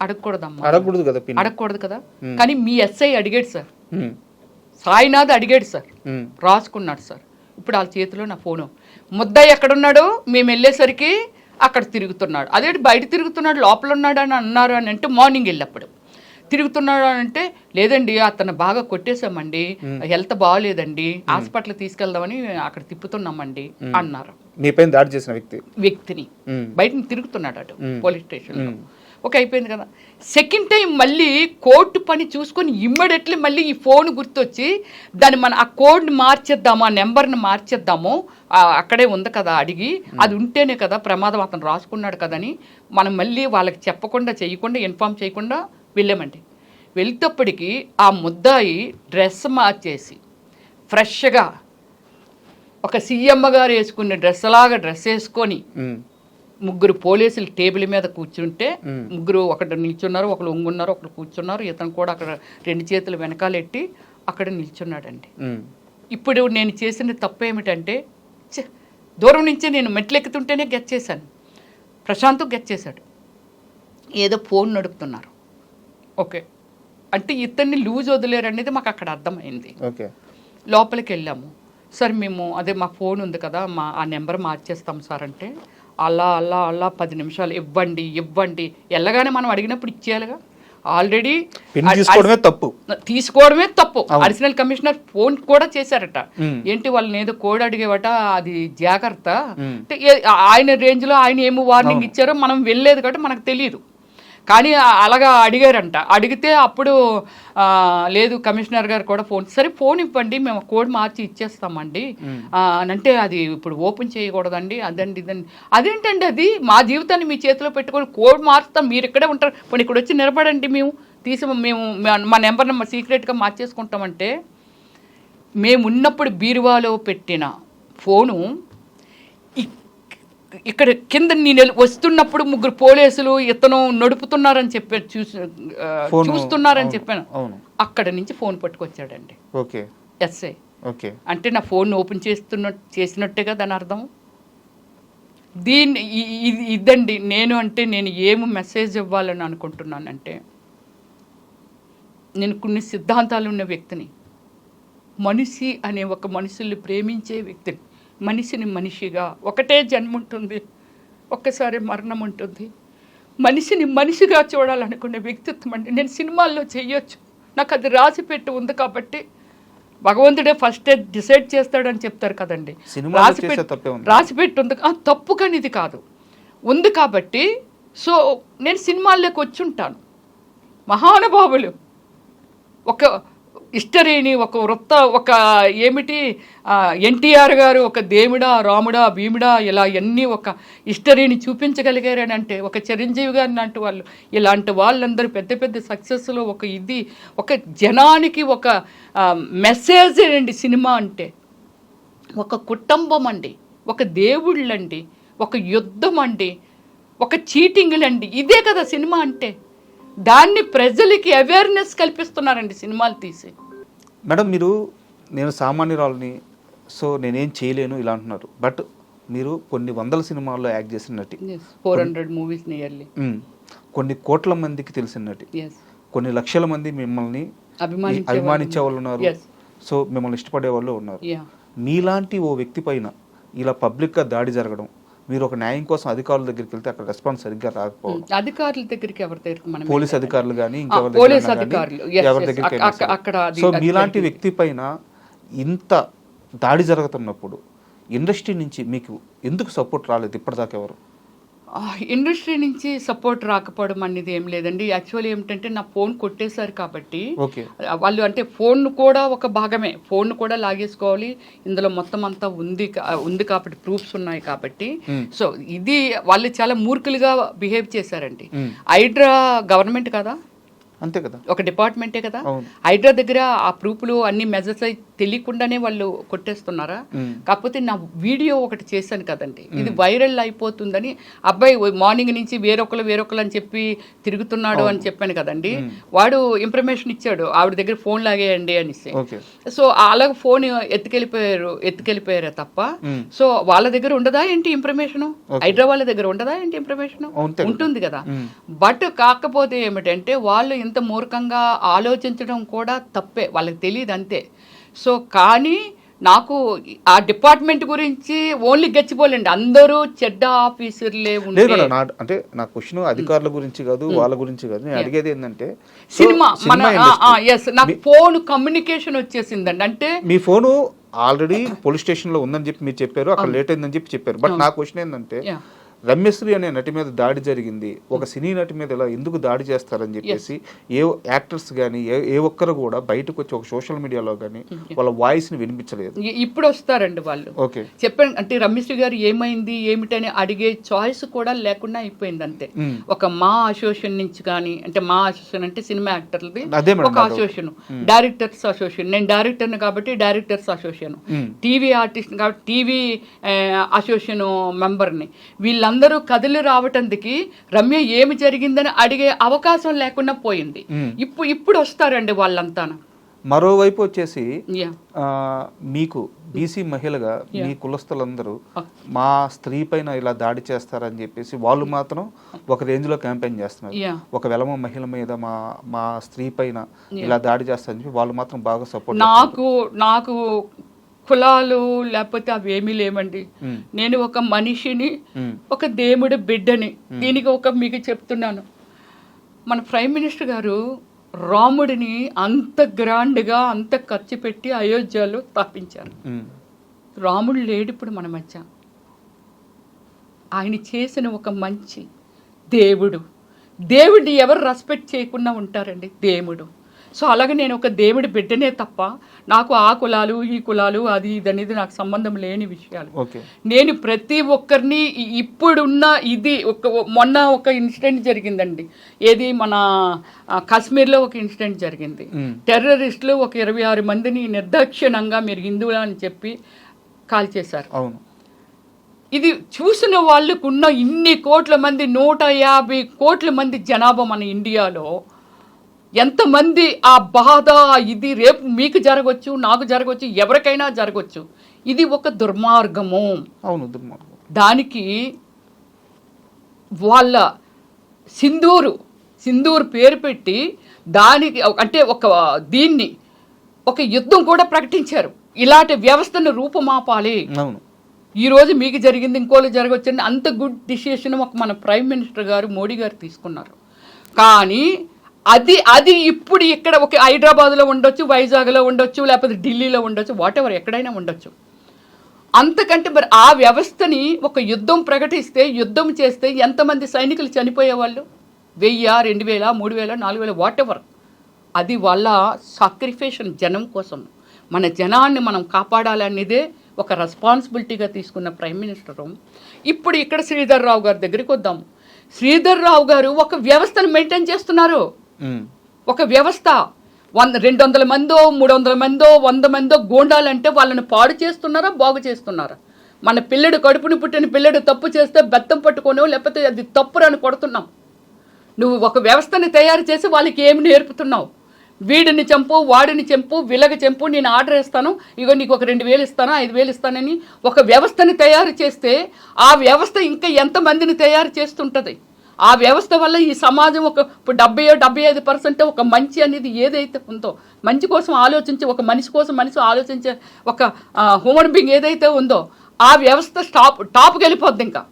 అడగకూడదమ్మా, అడగకూడదు కదా. కానీ మీ ఎస్ఐ అడిగాడు సార్, సాయినాథ్ అడిగాడు సార్, రాసుకున్నాడు సార్. ఇప్పుడు వాళ్ళ చేతిలో నా ఫోను. ముద్దాయి ఎక్కడున్నాడు, మేము వెళ్ళేసరికి అక్కడ తిరుగుతున్నాడు. అదేంటి బయట తిరుగుతున్నాడు, లోపల ఉన్నాడు అని అన్నారు అని అంటే మార్నింగ్ వెళ్ళప్పుడు తిరుగుతున్నాడు అని అంటే లేదండి అతను బాగా కొట్టేశామండి, హెల్త్ బాగాలేదండి, హాస్పిటల్ తీసుకెళ్దామని అక్కడ తిప్పుతున్నామండి అన్నారు. మీపైన దాడి చేసిన వ్యక్తిని బయట తిరుగుతున్నాడు అటు పోలీస్ స్టేషన్లో. ఓకే, అయిపోయింది కదా. సెకండ్ టైం మళ్ళీ కోర్టు పని చూసుకొని ఇమ్మీడియట్లీ మళ్ళీ ఈ ఫోన్ గుర్తొచ్చి దాన్ని మనం ఆ కోడ్ని మార్చేద్దాము, ఆ నెంబర్ని మార్చేద్దాము, అక్కడే ఉంది కదా అడిగి, అది ఉంటేనే కదా ప్రమాదం, అతను రాసుకున్నాడు కదని మనం మళ్ళీ వాళ్ళకి చెప్పకుండా చేయకుండా ఇన్ఫామ్ చేయకుండా వెళ్ళామండి. వెళ్తేప్పటికి ఆ ముద్దాయి డ్రెస్ మార్చేసి ఫ్రెష్గా ఒక సీఎమ్మ గారు వేసుకునే డ్రెస్ వేసుకొని ముగ్గురు పోలీసులు టేబుల్ మీద కూర్చుంటే ముగ్గురు ఒకటి నిల్చున్నారు, ఒకరు ఒంగున్నారు, ఒకరు కూర్చున్నారు. ఇతను కూడా అక్కడ 2 చేతులు వెనకాలెట్టి అక్కడ నిల్చున్నాడండి. ఇప్పుడు నేను చేసిన తప్పు ఏమిటంటే దూరం నుంచే నేను మెట్లెక్కుతుంటేనే గెట్ చేశాను, ప్రశాంత్ గెట్ చేశాడు, ఏదో ఫోన్ నడుపుతున్నారు. ఓకే అంటే ఇతన్ని లూజ్ వదిలేరు అనేది మాకు అక్కడ అర్థమైంది. లోపలికి వెళ్ళాము. సార్ మేము అదే మా ఫోన్ ఉంది కదా, ఆ నెంబర్ మార్చేస్తాం సార్ అంటే అలా 10 నిమిషాలు ఇవ్వండి వెళ్ళగానే మనం అడిగినప్పుడు ఇచ్చేయాలిగా. ఆల్రెడీ తీసుకోవడమే తప్పు. అడిషనల్ కమిషనర్ ఫోన్ కూడా చేశారట, ఏంటి వాళ్ళని ఏదో కోడ్ అడిగేవట, అది జాగ్రత్త. ఆయన రేంజ్లో ఆయన ఏమో వార్నింగ్ ఇచ్చారో మనం వెళ్ళలేదు కాబట్టి మనకు తెలియదు. కానీ అలాగా అడిగారంట. అడిగితే అప్పుడు లేదు కమిషనర్ గారు కూడా సరే ఫోన్ ఇవ్వండి మేము కోడ్ మార్చి ఇచ్చేస్తామండి అని అంటే అది ఇప్పుడు ఓపెన్ చేయకూడదండి, అదండి ఇదండి. అదేంటండి, అది మా జీవితాన్ని మీ చేతిలో పెట్టుకొని కోడ్ మార్చుతాం, మీరు ఇక్కడే ఉంటారు, ఇప్పుడు ఇక్కడ వచ్చి నిలబడండి, మేము మా నెంబర్ని సీక్రెట్గా మార్చేసుకుంటామంటే, మేము ఉన్నప్పుడు బీరువాలో పెట్టిన ఫోను ఇక్కడ కింద నేను వస్తున్నప్పుడు ముగ్గురు పోలీసులు ఇతను నడుపుతున్నారని చెప్పాను, చూస్తున్నారని చెప్పాను. అక్కడ నుంచి ఫోన్ పట్టుకొచ్చాడండి ఎస్ఐ. అంటే నా ఫోన్ ఓపెన్ చేసినట్టేగా దాని అర్థం. ఇదండి నేను ఏమి మెసేజ్ ఇవ్వాలని అనుకుంటున్నానంటే, నేను కొన్ని సిద్ధాంతాలు ఉన్న వ్యక్తిని, మనిషి అనే ఒక మనుషుల్ని ప్రేమించే వ్యక్తిని, మనిషిని మనిషిగా ఒకటే జన్మ ఉంటుంది, ఒక్కసారి మరణం ఉంటుంది, మనిషిని మనిషిగా చూడాలనుకునే వ్యక్తిత్వం అండి. నేను సినిమాల్లో చెయ్యొచ్చు, నాకు అది రాసిపెట్టి ఉంది కాబట్టి భగవంతుడే ఫస్టే డిసైడ్ చేస్తాడని చెప్తారు కదండి. రాసిపెట్టి ఉంది, తప్పు కానీ ఇది కాదు, ఉంది కాబట్టి సో నేను సినిమాల్లోకి వచ్చి ఉంటాను. మహానుభావులు ఒక హిస్టరీని ఒక ఏమిటి ఎన్టీఆర్ గారు ఒక దేవుడా రాముడా భీముడా ఇలా అన్నీ ఒక హిస్టరీని చూపించగలిగారని అంటే, ఒక చిరంజీవి గారు లాంటి వాళ్ళు, ఇలాంటి వాళ్ళందరూ పెద్ద పెద్ద సక్సెస్లో ఒక జనానికి ఒక మెసేజ్ అండి సినిమా అంటే. ఒక కుటుంబం అండి, ఒక దేవుళ్ళండి, ఒక యుద్ధం అండి, ఒక చీటింగ్లండి, ఇదే కదా సినిమా అంటే. దాన్ని ప్రజలకి అవేర్నెస్ కల్పిస్తున్నారండి సినిమాలు తీసి. మేడం నేను సామాన్యురాలని, సో నేనేం చేయలేను ఇలా అంటున్నారు. బట్ మీరు కొన్ని వందల సినిమాల్లో యాక్ట్ చేసిన నటి, 400 మూవీస్ నియర్లీ, కొన్ని కోట్ల మందికి తెలిసిన నటి, కొన్ని లక్షల మంది మిమ్మల్ని అభిమానించే వాళ్ళు ఉన్నారు, సో మిమ్మల్ని ఇష్టపడే వాళ్ళు ఉన్నారు. మీలాంటి ఓ వ్యక్తి పైన ఇలా పబ్లిక్గా దాడి జరగడం, మీరు ఒక న్యాయం కోసం అధికారుల దగ్గరికి వెళ్తే అక్కడ రెస్పాన్స్ సరిగ్గా రాకపోవడం, అధికారుల దగ్గరికి ఎవరి దగ్గర, పోలీస్ అధికారులు కానీ ఎవరి దగ్గరికి, సో మీలాంటి వ్యక్తి పైన ఇంత దాడి జరుగుతున్నప్పుడు ఇండస్ట్రీ నుంచి మీకు ఎందుకు సపోర్ట్ రాలేదు ఇప్పటిదాకా ఎవరు? ఇండస్ట్రీ నుంచి సపోర్ట్ రాకపోవడం అనేది ఏం లేదండి. యాక్చువల్లీ ఏమిటంటే నా ఫోన్ కొట్టేశారు కాబట్టి వాళ్ళు అంటే ఫోన్ కూడా ఒక భాగమే, ఫోన్ కూడా లాగేసుకోవాలి, ఇందులో మొత్తం అంతా ఉంది కాబట్టి ప్రూఫ్స్ ఉన్నాయి కాబట్టి. సో ఇది వాళ్ళు చాలా మూర్ఖులుగా బిహేవ్ చేశారండి. హైడ్రా గవర్నమెంట్ కదా, అంతే కదా, ఒక డిపార్ట్మెంటే కదా. హైడ్రా దగ్గర ఆ ప్రూఫ్లు అన్ని మెజర్స్ తెలియకుండానే వాళ్ళు కొట్టేస్తున్నారా? కాకపోతే నా వీడియో ఒకటి చేశాను కదండి, ఇది వైరల్ అయిపోతుందని అబ్బాయి మార్నింగ్ నుంచి వేరొకరు అని చెప్పి తిరుగుతున్నాడు అని చెప్పాను కదండి. వాడు ఇన్ఫర్మేషన్ ఇచ్చాడు, ఆవిడ దగ్గర ఫోన్ లాగేయండి అనేసి. సో అలాగ ఫోన్ ఎత్తుకెళ్ళిపోయారే తప్ప సో వాళ్ళ దగ్గర ఉండదా ఏంటి ఇన్ఫర్మేషన్? హైడ్రా వాళ్ళ దగ్గర ఉండదా ఏంటి ఇన్ఫర్మేషన్? ఉంటుంది కదా. బట్ కాకపోతే ఏమిటంటే వాళ్ళు ఇంత మూర్ఖంగా ఆలోచించడం కూడా తప్పే, వాళ్ళకి తెలియదు అంతే. సో కానీ నాకు ఆ డిపార్ట్మెంట్ గురించి ఓన్లీ గచ్చిపోలేండి, అందరూ చెడ్డ ఆఫీసర్లే ఉండేది. అంటే నా క్వశ్చన్ అధికారుల గురించి కాదు, వాళ్ళ గురించి కాదు, నేను అడిగేది ఏంటంటే సినిమా నాకు ఫోన్ కమ్యూనికేషన్ వచ్చేసిందండి. అంటే మీ ఫోను ఆల్రెడీ పోలీస్ స్టేషన్ లో ఉందని చెప్పి మీరు చెప్పారు, అక్కడ లేట్ అయిందని చెప్పి చెప్పారు. బట్ నా క్వశ్చన్ ఏంటంటే రమ్యశ్రీ అనే నటి మీద దాడి జరిగింది, ఒక సినీ నటి మీద ఇలా ఎందుకు దాడి చేస్తారని చెప్పేసి ఏ యాక్టర్స్ కానీ ఏ ఒక్కరు కూడా బయటకు వచ్చి ఒక సోషల్ మీడియాలో కానీ వాళ్ళ వాయిస్ ని వినిపించలేదు. ఇప్పుడు వస్తారండి వాళ్ళు. ఓకే చెప్పండి, అంటే రమ్యశ్రీ గారు ఏమైంది ఏమిటని అడిగే చాయిస్ కూడా లేకుండా అయిపోయింది అంతే. ఒక మా అసోసియేషన్ నుంచి కానీ, అంటే మా అసోసియేషన్ అంటే సినిమా యాక్టర్లది ఒక అసోసియేషన్, డైరెక్టర్స్ అసోసియేషన్, నేను డైరెక్టర్ని కాబట్టి డైరెక్టర్స్ అసోసియేషన్, టీవీ ఆర్టిస్ట్ కాబట్టి టీవీ అసోసియేషన్ మెంబర్ని, వీళ్ళందరూ కదిలి రావటానికి రమ్య ఏమి జరిగిందని అడిగే అవకాశం లేకుండా పోయింది. ఇప్పుడు వస్తారండి వాళ్ళంతా. మరోవైపు వచ్చేసి మీకు బీసీ మహిళగా మీ కులస్తులందరూ మా స్త్రీ పైన ఇలా దాడి చేస్తారని చెప్పేసి వాళ్ళు మాత్రం ఒక రేంజ్ లో క్యాంపెయిన్ చేస్తున్నారు. ఒక వెలమ మహిళ మీద మా స్త్రీ పైన ఇలా దాడి చేస్తారని చెప్పి వాళ్ళు మాత్రం బాగా సపోర్ట్. నాకు కులాలు లేకపోతే అవి ఏమీ లేవండి. నేను ఒక మనిషిని, ఒక దేవుడి బిడ్డని. దీనికి మీకు చెప్తున్నాను, మన ప్రైమ్ మినిస్టర్ గారు రాముడిని అంత గ్రాండ్గా అంత ఖర్చు పెట్టి అయోధ్యలో స్థాపించారు. రాముడు లేడు ఇప్పుడు మన మధ్య. ఆయన చేసిన ఒక మంచి దేవుడిని ఎవరు రెస్పెక్ట్ చేయకుండా ఉంటారండి? దేవుడు. సో అలాగే నేను ఒక దేవుడి బిడ్డనే తప్ప నాకు ఆ కులాలు ఈ కులాలు అది ఇది అనేది నాకు సంబంధం లేని విషయాలు. నేను ప్రతి ఒక్కరిని ఇప్పుడున్న ఇది మొన్న ఒక ఇన్సిడెంట్ జరిగిందండి, ఏది మన కాశ్మీర్లో ఒక ఇన్సిడెంట్ జరిగింది. టెర్రరిస్టులు ఒక 26 మందిని నిర్దాక్షిణ్యంగా మీరు హిందువులు అని చెప్పి కాల్ చేశారు. ఇది చూసిన వాళ్ళకున్న ఇన్ని కోట్ల మంది 150 కోట్ల మంది జనాభా మన ఇండియాలో ఎంతమంది ఆ బాధ ఇది రేపు మీకు జరగవచ్చు, నాకు జరగవచ్చు, ఎవరికైనా జరగవచ్చు. ఇది ఒక దుర్మార్గము. అవును, దుర్మార్గం. దానికి వాళ్ళ సింధూర్ పేరు పెట్టి దానికి అంటే దీన్ని ఒక యుద్ధం కూడా ప్రకటించారు. ఇలాంటి వ్యవస్థను రూపుమాపాలి. ఈరోజు మీకు జరిగింది ఇంకోళ్ళు జరగవచ్చు అని అంత గుడ్ డిసిషన్ మన ప్రైమ్ మినిస్టర్ గారు మోడీ గారు తీసుకున్నారు. కానీ అది ఇప్పుడు ఇక్కడ ఒక హైదరాబాద్లో ఉండొచ్చు, వైజాగ్లో ఉండొచ్చు, లేకపోతే ఢిల్లీలో ఉండొచ్చు, వాటెవర్ ఎక్కడైనా ఉండొచ్చు. అంతకంటే మరి ఆ వ్యవస్థని ఒక యుద్ధం ప్రకటిస్తే, యుద్ధం చేస్తే ఎంతమంది సైనికులు చనిపోయేవాళ్ళు? 1000, 2000, 3000, 4000 వాటెవర్. అది వాళ్ళ సాక్రిఫికేషన్ జనం కోసం. మన జనాన్ని మనం కాపాడాలనేదే ఒక రెస్పాన్సిబిలిటీగా తీసుకున్న ప్రైమ్ మినిస్టరు. ఇప్పుడు ఇక్కడ శ్రీధర్ రావు గారి దగ్గరికి వద్దాం. శ్రీధర్ రావు గారు ఒక వ్యవస్థను మెయింటైన్ చేస్తున్నారు. ఒక వ్యవస్థ 200 మందో 300 మందో 100 మందో గోండాలంటే వాళ్ళని పాడు చేస్తున్నారా, బాగు చేస్తున్నారా? మన పిల్లడు కడుపుని పుట్టిన పిల్లడు తప్పు చేస్తే బెత్తం పట్టుకోనో లేకపోతే అది తప్పురని కొడుతున్నాం. నువ్వు ఒక వ్యవస్థని తయారు చేసి వాళ్ళకి ఏమి నేర్పుతున్నావు? వీడిని చంపు, వాడిని చంపు, విలగ చంపు, నేను ఆర్డర్ ఇస్తాను, ఇగో నీకు ఒక 2000 ఇస్తాను, 5000 ఇస్తానని ఒక వ్యవస్థని తయారు చేస్తే ఆ వ్యవస్థ ఇంకా ఎంతమందిని తయారు చేస్తుంటుంది? ఆ వ్యవస్థ వల్ల ఈ సమాజం ఇప్పుడు 70-75% ఒక మంచి అనేది ఏదైతే ఉందో, మంచి కోసం ఆలోచించి ఒక మనిషి కోసం మనిషి ఆలోచించే ఒక హ్యూమన్ బీయింగ్ ఏదైతే ఉందో ఆ వ్యవస్థ టాప్కి వెళ్ళిపోద్ది. ఇంకా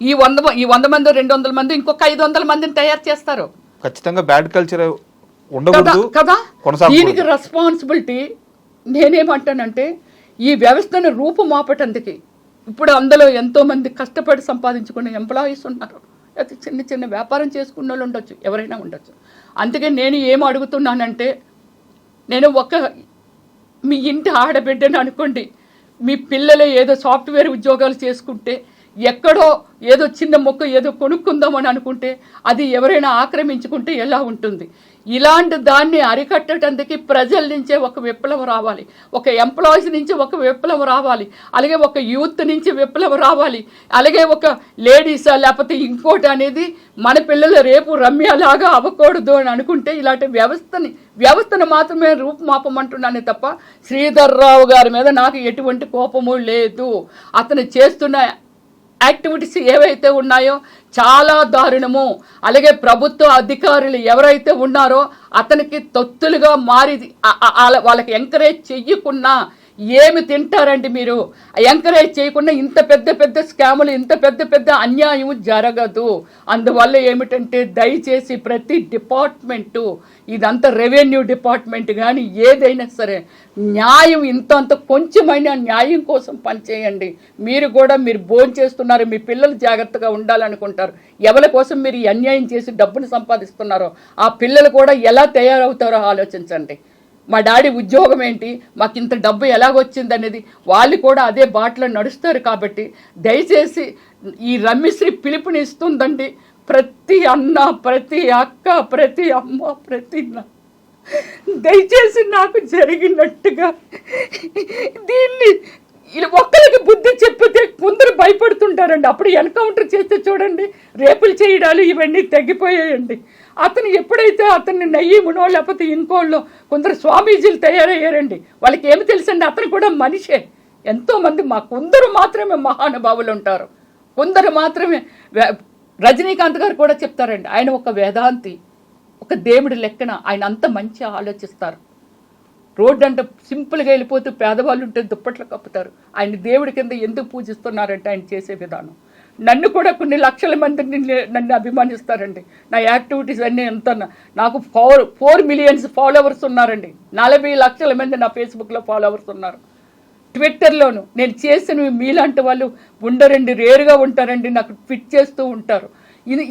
ఈ 100 మంది 200 మంది ఇంకొక 500 మందిని తయారు చేస్తారు. ఖచ్చితంగా బ్యాడ్ కల్చర్ కదా. దీనికి రెస్పాన్సిబిలిటీ నేనేమంటానంటే ఈ వ్యవస్థను రూపుమాపటానికి ఇప్పుడు అందులో ఎంతోమంది కష్టపడి సంపాదించుకునే ఎంప్లాయీస్ ఉన్నారు, అది చిన్న చిన్న వ్యాపారం చేసుకున్న వాళ్ళు ఉండొచ్చు, ఎవరైనా ఉండొచ్చు. అందుకే నేను ఏం అడుగుతున్నానంటే, నేను మీ ఇంటి ఆడబిడ్డని అనుకోండి, మీ పిల్లలే ఏదో సాఫ్ట్వేర్ ఉద్యోగాలు చేసుకుంటే, ఎక్కడో ఏదో చిన్న మొక్క ఏదో కొనుక్కుందామని అనుకుంటే అది ఎవరైనా ఆక్రమించుకుంటే ఎలా ఉంటుంది? ఇలాంటి దాన్ని అరికట్టడానికి ప్రజల నుంచే ఒక విప్లవం రావాలి, ఒక ఎంప్లాయీస్ నుంచి ఒక విప్లవం రావాలి, అలాగే ఒక యూత్ నుంచి విప్లవం రావాలి, అలాగే ఒక లేడీసా లేకపోతే ఇంకోటి అనేది మన పిల్లలు రేపు రమ్యలాగా అవ్వకూడదు అని అనుకుంటే ఇలాంటి వ్యవస్థను మాత్రమే రూపుమాపమంటున్నానే తప్ప శ్రీధర్ రావు గారి మీద నాకు ఎటువంటి కోపము లేదు. అతను చేస్తున్న యాక్టివిటీస్ ఏవైతే ఉన్నాయో చాలా దారుణము. అలాగే ప్రభుత్వ అధికారులు ఎవరైతే ఉన్నారో అతనికి తొత్తులుగా మారి వాళ్ళకి ఎంకరేజ్ చెయ్యకున్నా ఏమి తింటారండి మీరు? ఎంకరేజ్ చేయకుండా ఇంత పెద్ద పెద్ద స్కాములు, ఇంత పెద్ద పెద్ద అన్యాయం జరగదు. అందువల్ల ఏమిటంటే దయచేసి ప్రతి డిపార్ట్మెంటు, ఇదంతా రెవెన్యూ డిపార్ట్మెంట్ కానీ ఏదైనా సరే న్యాయం ఇంత కొంచెమైనా న్యాయం కోసం పనిచేయండి. మీరు భోజనం చేస్తున్నారు, మీ పిల్లలు జాగ్రత్తగా ఉండాలనుకుంటారు, ఎవరి కోసం మీరు ఈ అన్యాయం చేసి డబ్బును సంపాదిస్తున్నారో ఆ పిల్లలు కూడా ఎలా తయారవుతారో ఆలోచించండి. మా డాడీ ఉద్యోగం ఏంటి, మాకు ఇంత డబ్బు ఎలాగొచ్చింది అనేది వాళ్ళు కూడా అదే బాటలో నడుస్తారు. కాబట్టి దయచేసి ఈ రమ్యశ్రీ పిలుపుని ఇస్తుందండి. ప్రతి అన్న, ప్రతి అక్క, ప్రతి అమ్మ, ప్రతి దయచేసి నాకు జరిగినట్టుగా దీన్ని ఒక్కరికి బుద్ధి చెప్పితే కొందరు భయపడుతుంటారండి. అప్పుడు ఎన్కౌంటర్ చేస్తే చూడండి రేపులు చేయడాలు ఇవన్నీ తగ్గిపోయాయండి. అతను ఎప్పుడైతే అతన్ని నయ్యమునో లేకపోతే ఇంకోళ్ళో కొందరు స్వామీజీలు తయారయ్యారండి. వాళ్ళకి ఏమి తెలుసండి, అతను కూడా మనిషే. ఎంతోమంది కొందరు మాత్రమే మహానుభావులు ఉంటారు, కొందరు మాత్రమే. రజనీకాంత్ గారు కూడా చెప్తారండి, ఆయన ఒక వేదాంతి, ఒక దేవుడి లెక్కన ఆయన అంత మంచి ఆలోచిస్తారు. రోడ్డు అంటే సింపుల్గా వెళ్ళిపోతూ పేదవాళ్ళు ఉంటే దుప్పట్లు కప్పుతారు. ఆయన దేవుడి కింద ఎందుకు పూజిస్తున్నారంటే ఆయన చేసే విధానం. నన్ను కూడా కొన్ని లక్షల మంది నన్ను అభిమానిస్తారండి. నా యాక్టివిటీస్ అన్నీ ఎంత, నాకు 4 మిలియన్స్ ఫాలోవర్స్ ఉన్నారండి. 40 లక్షల మంది నా ఫేస్బుక్లో ఫాలోవర్స్ ఉన్నారు. ట్విట్టర్లోను నేను చేసినవి మీలాంటి వాళ్ళు ఉండరండి, రేరుగా ఉంటారండి, నాకు ట్వీట్ చేస్తూ ఉంటారు.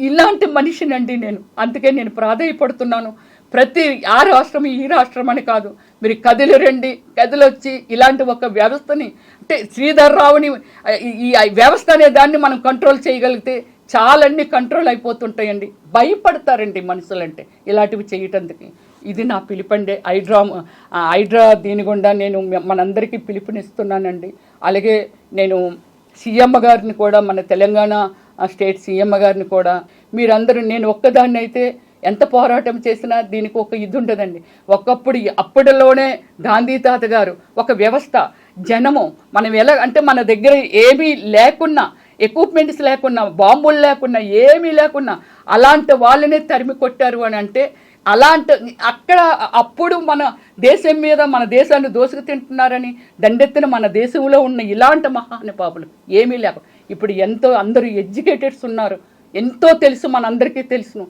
ఇలాంటి మనిషినండి నేను. అందుకే నేను ప్రాధాయపడుతున్నాను. ప్రతి ఆ రాష్ట్రం ఈ రాష్ట్రం అని కాదు, మీరు కదిలిరండి, కదిలొచ్చి ఇలాంటి ఒక వ్యవస్థని, అంటే శ్రీధర్ రావుని ఈ వ్యవస్థ అనే దాన్ని మనం కంట్రోల్ చేయగలిగితే చాలన్నీ కంట్రోల్ అయిపోతుంటాయండి. భయపడతారండి మనుషులంటే ఇలాంటివి చేయటానికి. ఇది నా పిలుపండి. హైడ్రా దీని గుండా నేను మనందరికీ పిలుపునిస్తున్నానండి. అలాగే నేను సీఎం గారిని కూడా, మన తెలంగాణ స్టేట్ సీఎం గారిని కూడా, మీరందరూ, నేను ఒక్కదాన్ని అయితే ఎంత పోరాటం చేసినా దీనికి ఒక ఇది ఉండదండి. అప్పటిలోనే గాంధీ తాత గారు ఒక వ్యవస్థ, జనము, మనం ఎలా అంటే మన దగ్గర ఏమీ లేకున్నా, ఎక్విప్మెంట్స్ లేకున్నా, బాంబులు లేకున్నా, ఏమీ లేకున్నా అలాంటి వాళ్ళనే తరిమి కొట్టారు అని అంటే, అప్పుడు మన దేశం మీద, మన దేశాన్ని దోసుకు తింటున్నారని దండెత్తిన మన దేశంలో ఉన్న ఇలాంటి మహానుభావులు ఏమీ లేక ఇప్పుడు అందరూ ఎడ్యుకేటెడ్స్ ఉన్నారు, ఎంతో తెలుసు, మనందరికీ తెలుసును.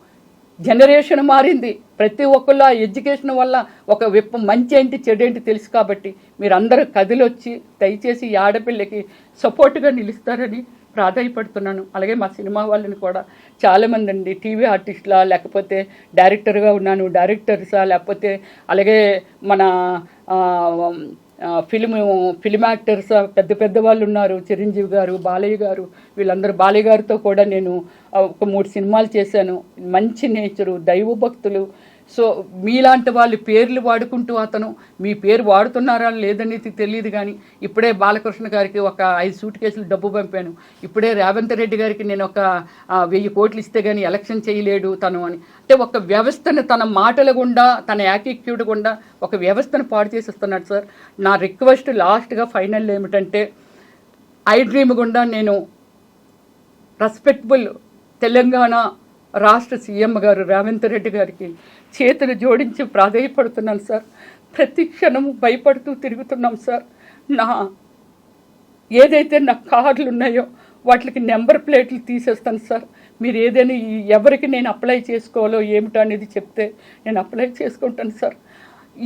జనరేషన్ మారింది, ప్రతి ఒక్కళ్ళు ఆ ఎడ్యుకేషన్ వల్ల ఒక మంచి ఏంటి చెడు ఏంటి తెలుసు. కాబట్టి మీరు అందరూ కదిలొచ్చి దయచేసి ఈ ఆడపిల్లకి సపోర్ట్గా నిలుస్తారని ప్రాధాయపడుతున్నాను. అలాగే మా సినిమా వాళ్ళని కూడా చాలామంది అండి, టీవీ ఆర్టిస్టులా, లేకపోతే డైరెక్టర్గా ఉన్నాను, డైరెక్టర్సా, లేకపోతే అలాగే మన ఫిలిం యాక్టర్స్ పెద్ద పెద్ద వాళ్ళు ఉన్నారు, చిరంజీవి గారు, బాలయ్య గారు, వీళ్ళందరూ. బాలయ్య గారితో కూడా నేను ఒక 3 సినిమాలు చేశాను. మంచి నేచరు, దైవభక్తులు. సో మీలాంటి వాళ్ళ పేర్లు వాడుకుంటూ, అతను మీ పేరు వాడుతున్నారా లేదనేది తెలియదు, కానీ ఇప్పుడే బాలకృష్ణ గారికి ఒక 5 సూట్ కేసులు డబ్బు పంపాను. ఇప్పుడే రేవంత్ రెడ్డి గారికి నేను ఒక 1000 కోట్లు ఇస్తే కానీ ఎలక్షన్ చేయలేడు తను అని. అంటే ఒక వ్యవస్థను తన మాటల గుండా, తన యాటిట్యూడ్ గుండా ఒక వ్యవస్థను పాడు చేసేస్తున్నాడు సార్. నా రిక్వెస్ట్ లాస్ట్గా ఫైనల్ ఏమిటంటే, ఐ డ్రీమ్ గుండా నేను రెస్పెక్టబుల్ తెలంగాణ రాష్ట్ర సీఎం గారు రేవంత్ రెడ్డి గారికి చేతులు జోడించి ప్రాధేయపడుతున్నాను సార్. ప్రతి క్షణము భయపడుతూ తిరుగుతున్నాం సార్. ఏదైతే నా కార్డులు ఉన్నాయో వాటికి నెంబర్ ప్లేట్లు తీసేస్తాను సార్. మీరు ఏదైనా ఎవరికి నేను అప్లై చేసుకోవాలో ఏమిటో అనేది చెప్తే నేను అప్లై చేసుకుంటాను సార్.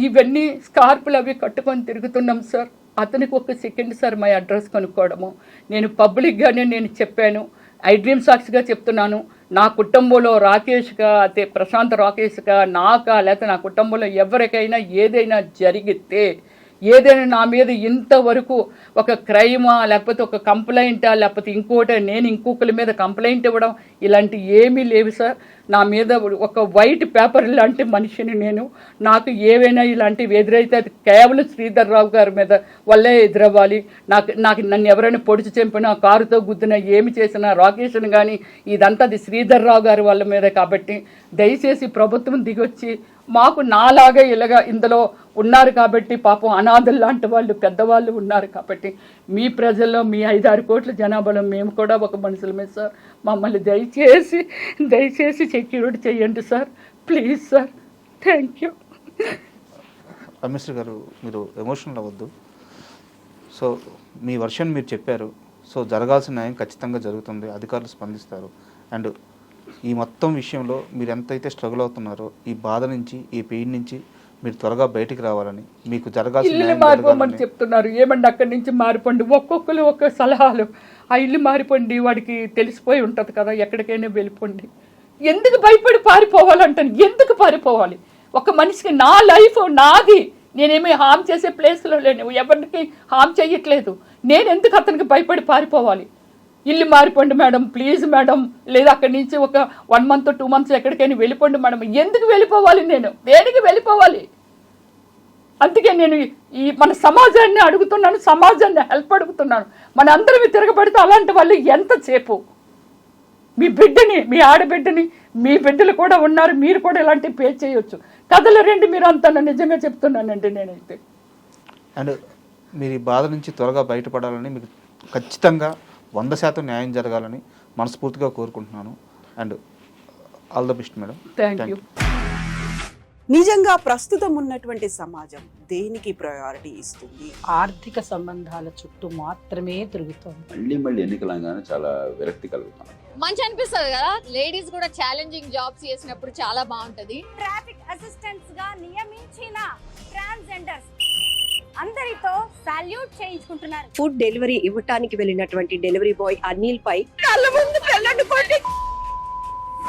ఇవన్నీ స్కార్పులు అవి కట్టుకొని తిరుగుతున్నాం సార్. అతనికి ఒక సెకండ్ సార్ మా అడ్రస్ కనుక్కోవడము. నేను పబ్లిక్గానే నేను చెప్పాను, ఐ డ్రీమ్ సాక్షిగా చెప్తున్నాను, నా కుటుంబంలో రాకేష్గా అదే ప్రశాంత్ రాకేష్గా నాకా లేకపోతే నా కుటుంబంలో ఎవరికైనా ఏదైనా జరిగితే, ఏదైనా నా మీద ఇంతవరకు ఒక క్రైమా లేకపోతే ఒక కంప్లైంటా లేకపోతే ఇంకోటి నేను ఇంకొకరి మీద కంప్లైంట్ ఇవ్వడం ఇలాంటి ఏమీ లేవు సార్. నా మీద ఒక వైట్ పేపర్ లాంటి మనిషిని నేను. నాకు ఏవైనా ఇలాంటివి ఎదురైతే అది కేవలం శ్రీధర్ రావు గారి మీద వల్లే ఎదురవ్వాలి. నాకు నన్ను ఎవరైనా పొడిచి చంపినా, కారుతో గుద్దినా, ఏమి చేసినా, రాకేష్ని కానీ ఇదంతా అది శ్రీధర్ రావు గారి వాళ్ళ మీద. కాబట్టి దయచేసి ప్రభుత్వం దిగొచ్చి మాకు నాలాగే ఇలాగా ఇందులో ఉన్నారు కాబట్టి, పాపం అనాథలు లాంటి వాళ్ళు పెద్దవాళ్ళు ఉన్నారు కాబట్టి, మీ ప్రజల్లో మీ 5-6 కోట్ల జనాభాలో మేము కూడా ఒక మనుషులమే సార్. మమ్మల్ని దయచేసి సెక్యూరిటీ చేయండి sir, please sir. Thank you. Rameshwari గారు, మీరు ఎమోషనల్ అవ్వద్దు. సో మీ వర్షన్ మీరు చెప్పారు. సో జరగాల్సిన న్యాయం ఖచ్చితంగా జరుగుతుంది, అధికారులు స్పందిస్తారు. అండ్ ఈ మొత్తం విషయంలో మీరు ఎంతైతే స్ట్రగుల్ అవుతున్నారో, ఈ బాధ నుంచి, ఈ పెయిన్ నుంచి మీరు త్వరగా బయటికి రావాలని, మీకు జరగాల్సిన మారిపోమని చెప్తున్నారు. ఏమండి అక్కడి నుంచి మారిపోండి, ఒక్కొక్కరు ఒక్క సలహాలు. ఆ ఇల్లు మారిపోండి, వాడికి తెలిసిపోయి ఉంటుంది కదా, ఎక్కడికైనా వెళ్ళిపోండి. ఎందుకు భయపడి పారిపోవాలంటాను? ఎందుకు పారిపోవాలి? ఒక మనిషికి నా లైఫ్ నాది, నేనేమి హామ్ చేసే ప్లేస్లో లేను, ఎవరికి హామ్ చేయట్లేదు. నేను ఎందుకు అతనికి భయపడి పారిపోవాలి? ఇల్లు మారిపోండి మేడం, ప్లీజ్ మేడం, లేదా అక్కడి నుంచి ఒక 1 month 2 months ఎక్కడికైనా వెళ్ళిపోండి మేడం. ఎందుకు వెళ్ళిపోవాలి? నేను దేనికి వెళ్ళిపోవాలి? అందుకే నేను ఈ మన సమాజాన్ని అడుగుతున్నాను, సమాజాన్ని హెల్ప్ అడుగుతున్నాను. మన అందరం తిరగబడితే అలాంటి వాళ్ళు ఎంతసేపు మీ బిడ్డని, మీ ఆడబిడ్డని, మీ బిడ్డలు కూడా ఉన్నారు, మీరు కూడా ఇలాంటివి పే చేయొచ్చు. కథలు రండి మీరు అంతా, నిజంగా చెప్తున్నానండి నేనైతే. అండ్ మీరు ఈ బాధ నుంచి త్వరగా బయటపడాలని, మీకు ఖచ్చితంగా 100% న్యాయం జరగాలని మనస్ఫూర్తిగా కోరుకుంటున్నాను. And all the best madam. Thank you. నిజంగా ప్రస్తుతం ఉన్నటువంటి సమాజం దేనికి ప్రయారిటీ ఇస్తుంది? ఆర్థిక సంబంధాల చుట్టూ మాత్రమే తిరుగుతోంది. మళ్ళీ ఎన్నికలంగానే చాలా విరక్తి కలుగుతాం. మంచి అనిపిస్తుంది కదా, లేడీస్ కూడా ఛాలెంజింగ్ జాబ్స్ చేసినప్పుడు చాలా బాగుంటది. ట్రాఫిక్ అసిస్టెంట్స్ గా నియమించిన ట్రాన్స్జెండర్స్ అందరితో సాల్యూట్ చేయించుకుంటున్నారు. ఫుడ్ డెలివరీ ఇవ్వటానికి వెళ్ళినటువంటి డెలివరీ బాయ్ అనిల్ పై కళ్ళ ముందు